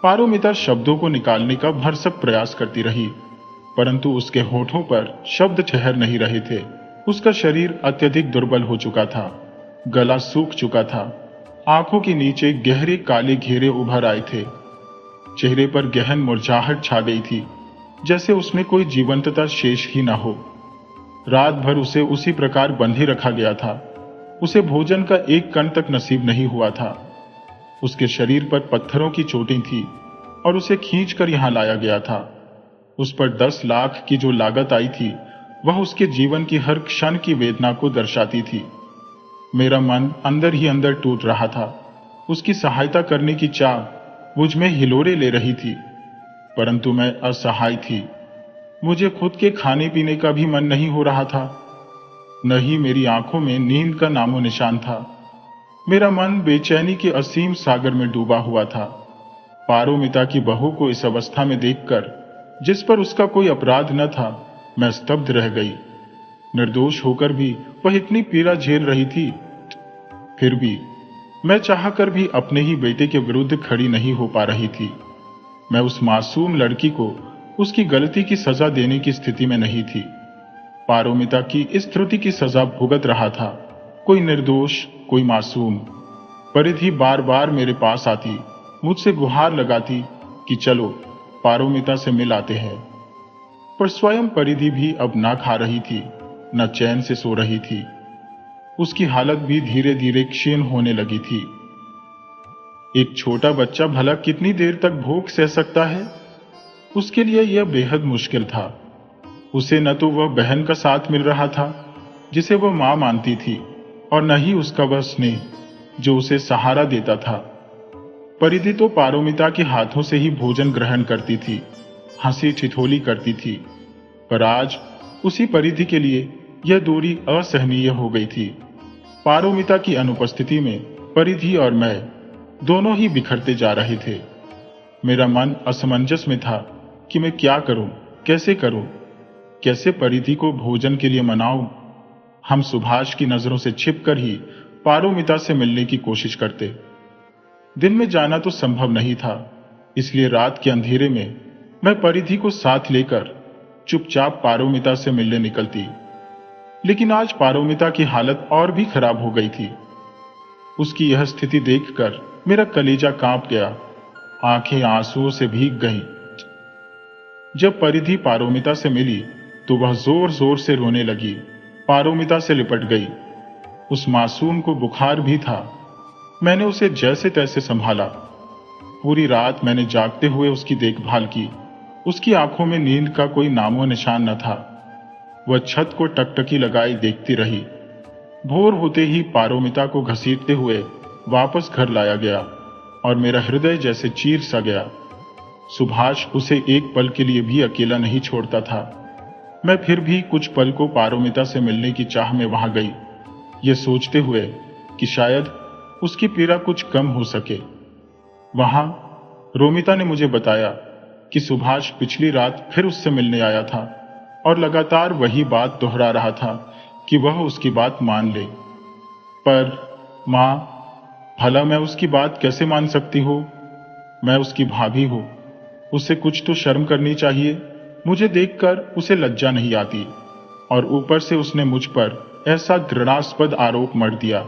पारोमिता शब्दों को निकालने का भरसक प्रयास करती रही, परंतु उसके होठों पर शब्द ठहर नहीं रहे थे। उसका शरीर अत्यधिक दुर्बल हो चुका था, गला सूख चुका था, आंखों के नीचे गहरे काले घेरे उभर आए थे, चेहरे पर गहन मुरझाहट छा गई थी, जैसे उसमें कोई जीवंतता शेष ही न हो। रात भर उसे उसी प्रकार बंधे रखा गया था। उसे भोजन का एक कण तक नसीब नहीं हुआ था। उसके शरीर पर पत्थरों की चोटें थी और उसे खींचकर यहां लाया गया था। उस पर 10 लाख की जो लागत आई थी, वह उसके जीवन की हर क्षण की वेदना को दर्शाती थी। मेरा मन अंदर ही अंदर टूट रहा था। उसकी सहायता करने की चाह मुझ में हिलोरे ले रही थी, परंतु मैं असहाय थी। मुझे खुद के खाने पीने का भी मन नहीं हो रहा था, न ही मेरी आंखों में नींद का नामो निशान था। मेरा मन बेचैनी के असीम सागर में डूबा हुआ था पारोमिता की बहू को इस अवस्था में देखकर, जिस पर उसका कोई अपराध न था, मैं स्तब्ध रह गई। निर्दोष होकर भी वह इतनी पीड़ा झेल रही थी। फिर भी मैं चाहकर भी अपने ही बेटे के विरुद्ध खड़ी नहीं हो पा रही थी। मैं उस मासूम लड़की को उसकी गलती की सजा देने की स्थिति में नहीं थी। पारोमिता की इस त्रुटि की सजा भुगत रहा था, कोई निर्दोष, कोई मासूम। परिधि बार बार मेरे पास आती, मुझसे गुहार लगाती कि चलो पारोमिता से मिल आते हैं। पर स्वयं परिधि भी अब ना खा रही थी, न चैन से सो रही थी। उसकी हालत भी धीरे धीरे क्षीण होने लगी थी। एक छोटा बच्चा भला कितनी देर तक भूख सह सकता है? उसके लिए यह बेहद मुश्किल था। उसे न तो वह बहन का साथ मिल रहा था जिसे वह मां मानती थी, और न ही उसका वह स्नेह जो उसे सहारा देता था। परिधि तो पारोमिता के हाथों से ही भोजन ग्रहण करती थी, हंसी ठिठोली करती थी। पर आज उसी परिधि के लिए यह दूरी असहनीय हो गई थी। पारोमिता की अनुपस्थिति में परिधि और मैं दोनों ही बिखरते जा रहे थे। मेरा मन असमंजस में था कि मैं क्या करूं, कैसे करूं, कैसे परिधि को भोजन के लिए मनाऊं। हम सुभाष की नजरों से छिपकर ही पारोमिता से मिलने की कोशिश करते। दिन में जाना तो संभव नहीं था, इसलिए रात के अंधेरे में मैं परिधि को साथ लेकर चुपचाप पारोमिता से मिलने निकलती। लेकिन आज पारोमिता की हालत और भी खराब हो गई थी। उसकी यह स्थिति देखकर मेरा कलेजा कांप गया, आंखें आंसुओं से भीग गईं। जब परिधि पारोमिता से मिली तो वह जोर जोर से रोने लगी, पारोमिता से लिपट गई। उस मासूम को बुखार भी था। मैंने उसे जैसे तैसे संभाला। पूरी रात मैंने जागते हुए उसकी देखभाल की। उसकी आंखों में नींद का कोई नामो निशान न था। वह छत को टकटकी लगाई देखती रही। भोर होते ही पारोमिता को घसीटते हुए वापस घर लाया गया और मेरा हृदय जैसे चीर सा गया। सुभाष उसे एक पल के लिए भी अकेला नहीं छोड़ता था। मैं फिर भी कुछ पल को पारोमिता से मिलने की चाह में वहां गई, यह सोचते हुए कि शायद उसकी पीड़ा कुछ कम हो सके। वहां रोमिता ने मुझे बताया कि सुभाष पिछली रात फिर उससे मिलने आया था और लगातार वही बात दोहरा रहा था कि वह उसकी बात मान ले। पर मां, भला मैं उसकी बात कैसे मान सकती हूँ? मैं उसकी भाभी हूं, उसे कुछ तो शर्म करनी चाहिए। मुझे देखकर उसे लज्जा नहीं आती, और ऊपर से उसने मुझ पर ऐसा घृणास्पद आरोप मढ़ दिया।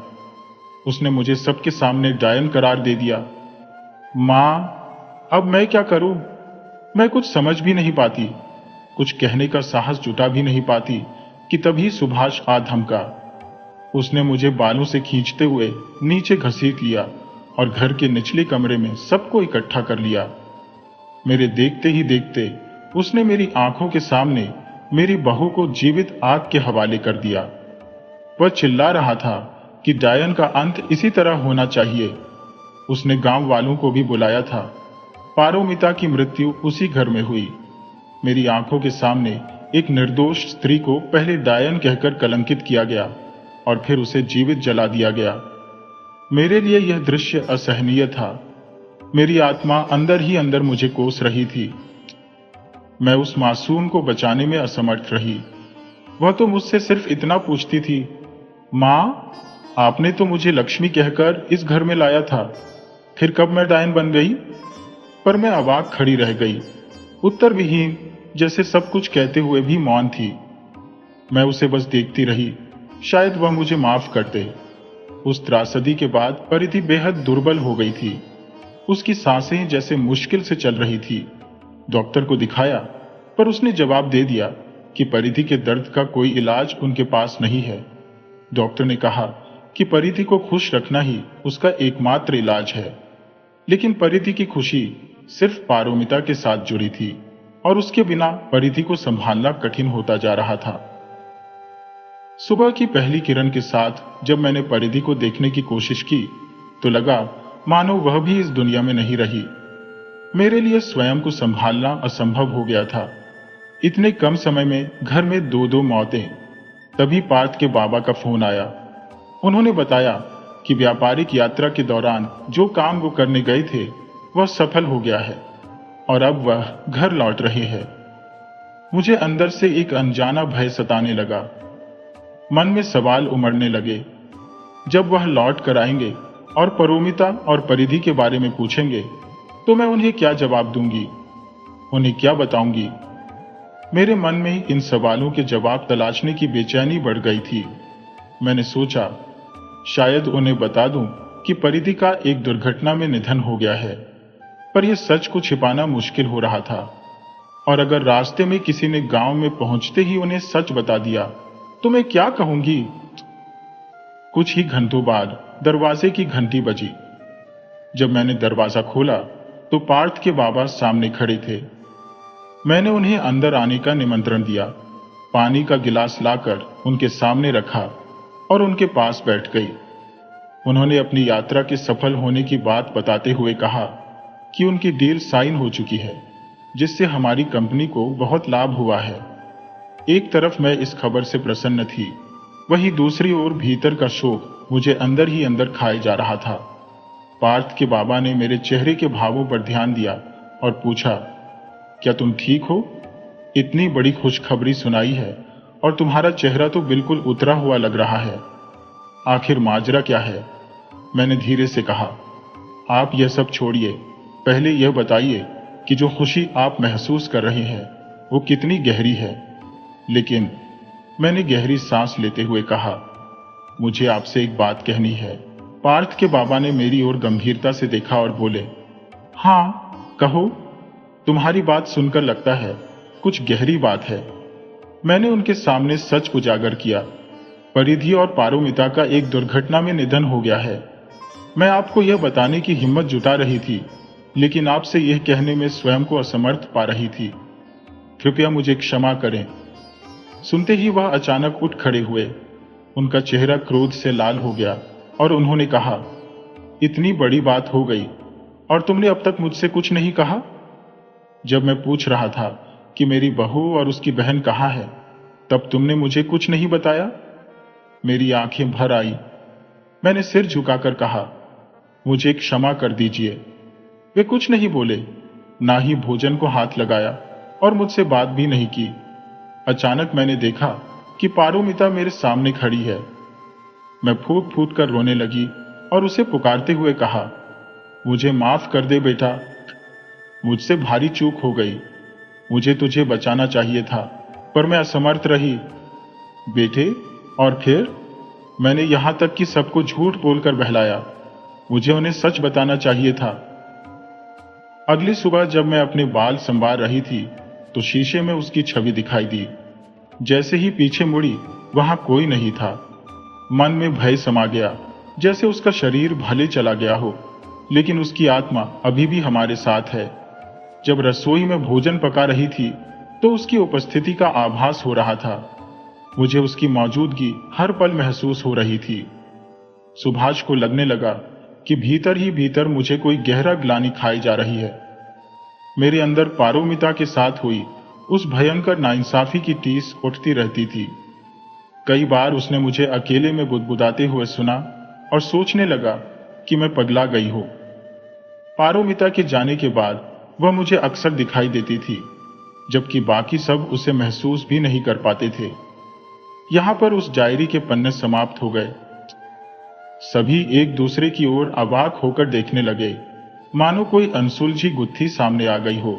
उसने मुझे सबके सामने डायन करार दे दिया। मां, अब मैं क्या करूं? मैं कुछ समझ भी नहीं पाती, कुछ कहने का साहस जुटा भी नहीं पाती कि तभी सुभाष आ धमका। उसने मुझे बालों से खींचते हुए नीचे घसीट लिया और घर के निचले कमरे में सबको इकट्ठा कर लिया। मेरे देखते ही देखते उसने मेरी आंखों के सामने मेरी बहू को जीवित आग के हवाले कर दिया। वह चिल्ला रहा था कि डायन का अंत इसी तरह होना चाहिए। उसने गांव वालों को भी बुलाया था। पारोमिता की मृत्यु उसी घर में हुई। मेरी आंखों के सामने एक निर्दोष स्त्री को पहले डायन कहकर कलंकित किया गया और फिर उसे जीवित जला दिया गया। मेरे लिए यह दृश्य असहनीय था। मेरी आत्मा अंदर ही अंदर मुझे कोस रही थी। मैं उस मासूम को बचाने में असमर्थ रही। वह तो मुझसे सिर्फ इतना पूछती थी, मां, आपने तो मुझे लक्ष्मी कहकर इस घर में लाया था, फिर कब मैं डायन बन गई? पर मैं अवाक खड़ी रह गई, उत्तर विहीन, जैसे सब कुछ कहते हुए भी मौन थी। मैं उसे बस देखती रही, शायद वह मुझे माफ कर दे। उस त्रासदी के बाद परिधि बेहद दुर्बल हो गई थी। उसकी सांसें जैसे मुश्किल से चल रही थी। डॉक्टर को दिखाया, पर उसने जवाब दे दिया कि परिधि के दर्द का कोई इलाज उनके पास नहीं है। डॉक्टर ने कहा कि परिधि को खुश रखना ही उसका एकमात्र इलाज है। लेकिन परिधि की खुशी सिर्फ पारोमिता के साथ जुड़ी थी और उसके बिना परिधि को संभालना कठिन होता जा रहा था। सुबह की पहली किरण के साथ जब मैंने परिधि को देखने की कोशिश की तो लगा मानो वह भी इस दुनिया में नहीं रही। मेरे लिए स्वयं को संभालना असंभव हो गया था। इतने कम समय में घर में दो मौतें। तभी पार्थ के बाबा का फोन आया। उन्होंने बताया कि व्यापारिक यात्रा के दौरान जो काम वो करने गए थे वह सफल हो गया है और अब वह घर लौट रहे हैं। मुझे अंदर से एक अनजाना भय सताने लगा। मन में सवाल उमड़ने लगे। जब वह लौट कर आएंगे और परोमिता और परिधि के बारे में पूछेंगे तो मैं उन्हें क्या जवाब दूंगी, उन्हें क्या बताऊंगी? मेरे मन में इन सवालों के जवाब तलाशने की बेचैनी बढ़ गई थी। मैंने सोचा शायद उन्हें बता दूं कि परिधि का एक दुर्घटना में निधन हो गया है, पर यह सच को छिपाना मुश्किल हो रहा था। और अगर रास्ते में किसी ने गांव में पहुंचते ही उन्हें सच बता दिया तो मैं क्या कहूंगी? कुछ ही घंटों बाद दरवाजे की घंटी बजी। जब मैंने दरवाजा खोला तो पार्थ के बाबा सामने खड़े थे। मैंने उन्हें अंदर आने का निमंत्रण दिया, पानी का गिलास लाकर उनके सामने रखा और उनके पास बैठ गई। उन्होंने अपनी यात्रा के सफल होने की बात बताते हुए कहा कि उनकी डील साइन हो चुकी है, जिससे हमारी कंपनी को बहुत लाभ हुआ है। एक तरफ मैं इस खबर से प्रसन्न थी, वहीं दूसरी ओर भीतर का शोक मुझे अंदर ही अंदर खाए जा रहा था। पार्थ के बाबा ने मेरे चेहरे के भावों पर ध्यान दिया और पूछा, क्या तुम ठीक हो? इतनी बड़ी खुशखबरी सुनाई है और तुम्हारा चेहरा तो बिल्कुल उतरा हुआ लग रहा है। आखिर माजरा क्या है? मैंने धीरे से कहा। आप यह सब छोड़िए, पहले यह बताइए कि जो खुशी आप महसूस कर रहे हैं वो कितनी गहरी है। लेकिन मैंने गहरी सांस लेते हुए कहा, मुझे आपसे एक बात कहनी है। पार्थ के बाबा ने मेरी ओर गंभीरता से देखा और बोले, हाँ कहो, तुम्हारी बात सुनकर लगता है कुछ गहरी बात है। मैंने उनके सामने सच उजागर किया। परिधि और पारोमिता का एक दुर्घटना में निधन हो गया है। मैं आपको यह बताने की हिम्मत जुटा रही थी, लेकिन आपसे यह कहने में स्वयं को असमर्थ पा रही थी। कृपया मुझे क्षमा करें। सुनते ही वह अचानक उठ खड़े हुए। उनका चेहरा क्रोध से लाल हो गया और उन्होंने कहा, इतनी बड़ी बात हो गई और तुमने अब तक मुझसे कुछ नहीं कहा? जब मैं पूछ रहा था कि मेरी बहू और उसकी बहन कहाँ है, तब तुमने मुझे कुछ नहीं बताया? मेरी आंखें भर आई। मैंने सिर झुकाकर कहा, मुझे क्षमा कर दीजिए। वे कुछ नहीं बोले, ना ही भोजन को हाथ लगाया और मुझसे बात भी नहीं की। अचानक मैंने देखा कि पारोमिता मेरे सामने खड़ी है। मैं फूट फूट कर रोने लगी और उसे पुकारते हुए कहा, मुझे माफ कर दे बेटा, मुझसे भारी चूक हो गई। मुझे तुझे बचाना चाहिए था, पर मैं असमर्थ रही। बेटे, और फिर मैंने यहां तक कि सबको झूठ बोलकर बहलाया। मुझे उन्हें सच बताना चाहिए था। अगली सुबह जब मैं अपने बाल संवार रही थी तो शीशे में उसकी छवि दिखाई दी। जैसे ही पीछे मुड़ी, वहां कोई नहीं था। मन में भय समा गया, जैसे उसका शरीर भले चला गया हो, लेकिन उसकी आत्मा अभी भी हमारे साथ है। जब रसोई में भोजन पका रही थी तो उसकी उपस्थिति का आभास हो रहा था। मुझे उसकी मौजूदगी हर पल महसूस हो रही थी। सुभाष को लगने लगा कि भीतर ही भीतर मुझे कोई गहरा ग्लानि खाई जा रही है। मेरे अंदर पारोमिता के साथ हुई उस भयंकर नाइंसाफी की टीस उठती रहती थी। कई बार उसने मुझे अकेले में बुदबुदाते हुए सुना और सोचने लगा कि मैं पगला गई हूं। पारोमिता के जाने के बाद वह मुझे अक्सर दिखाई देती थी, जबकि बाकी सब उसे महसूस भी नहीं कर पाते थे। यहां पर उस डायरी के पन्ने समाप्त हो गए। सभी एक दूसरे की ओर अवाक होकर देखने लगे, मानो कोई अनसुलझी गुत्थी सामने आ गई हो।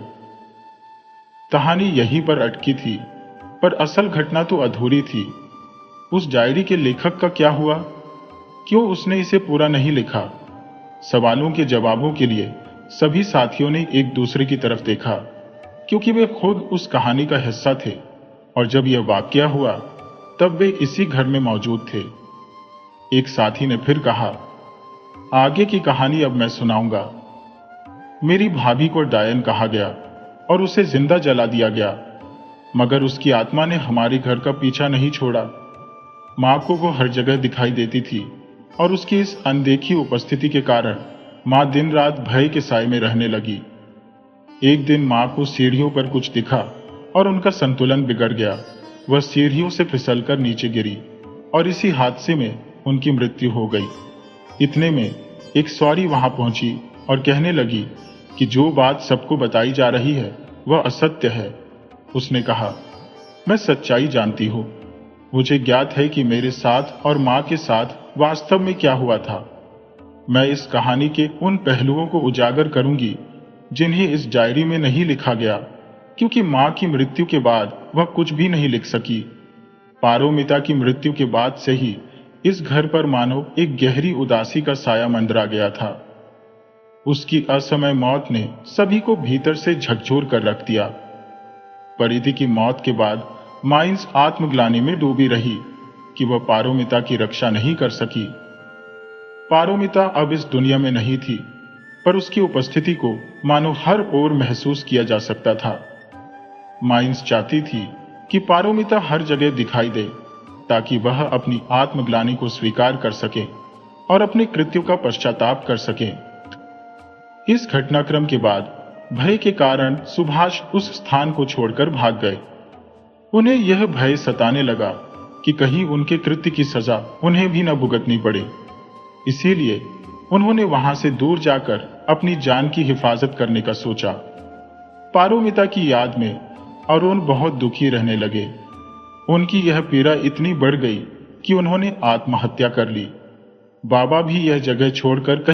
कहानी यहीं पर अटकी थी, पर असल घटना तो अधूरी थी। उस डायरी के लेखक का क्या हुआ? क्यों उसने इसे पूरा नहीं लिखा? सवालों के जवाबों के लिए सभी साथियों ने एक दूसरे की तरफ देखा, क्योंकि वे खुद उस कहानी का हिस्सा थे और जब यह वाकया हुआ तब वे इसी घर में मौजूद थे। एक साथी ने फिर कहा, आगे की कहानी अब मैं सुनाऊंगा। मेरी भाभी को डायन कहा गया और उसे जिंदा जला दिया गया, मगर उसकी आत्मा ने हमारे घर का पीछा नहीं छोड़ा। मां को वो हर जगह दिखाई देती थी और उसकी इस अनदेखी उपस्थिति के कारण मां दिन रात भय के साए में रहने लगी। एक दिन मां को सीढ़ियों पर कुछ दिखा और उनका संतुलन बिगड़ गया। वह सीढ़ियों से फिसलकर नीचे गिरी और इसी हादसे में उनकी मृत्यु हो गई। इतने में एक सवारी वहां पहुंची और कहने लगी कि जो बात सबको बताई जा रही है वह असत्य है। उसने कहा, मैं सच्चाई जानती हूँ। मुझे ज्ञात है कि मेरे साथ और माँ के साथ वास्तव में क्या हुआ था। मैं इस कहानी के उन पहलुओं को उजागर करूंगी जिन्हें इस डायरी में नहीं लिखा गया, क्योंकि माँ की मृत्यु के बाद वह कुछ भी नहीं लिख सकी। पारोमिता की मृत्यु के बाद से ही इस घर पर मानो एक गहरी उदासी का साया मंडरा गया था। उसकी असमय मौत ने सभी को भीतर से झकझोर कर रख दिया। परिधि की मौत के बाद माइंस आत्मग्लानि में डूबी रही कि वह पारोमिता की रक्षा नहीं कर सकी। पारोमिता अब इस दुनिया में नहीं थी, पर उसकी उपस्थिति को मानो हर ओर महसूस किया जा सकता था। माइंस चाहती थी कि पारोमिता हर जगह दिखाई दे, ताकि वह अपनी आत्मग्लानि को स्वीकार कर सके और अपने कृत्यों का पश्चाताप कर सके। इस घटनाक्रम के बाद भय के कारण सुभाष उस स्थान को छोड़कर भाग गए। उन्हें यह भय सताने लगा कि कहीं उनके कृत्य की सजा उन्हें भी न भुगतनी पड़े। इसीलिए उन्होंने वहां से दूर जाकर अपनी जान की हिफाजत करने का सोचा। पारोमिता की याद में अरुण बहुत दुखी रहने लगे। उनकी यह पीड़ा इतनी बढ़ गई कि उन्होंने आत्महत्या कर ली। बाबा भी यह जगह छोड़कर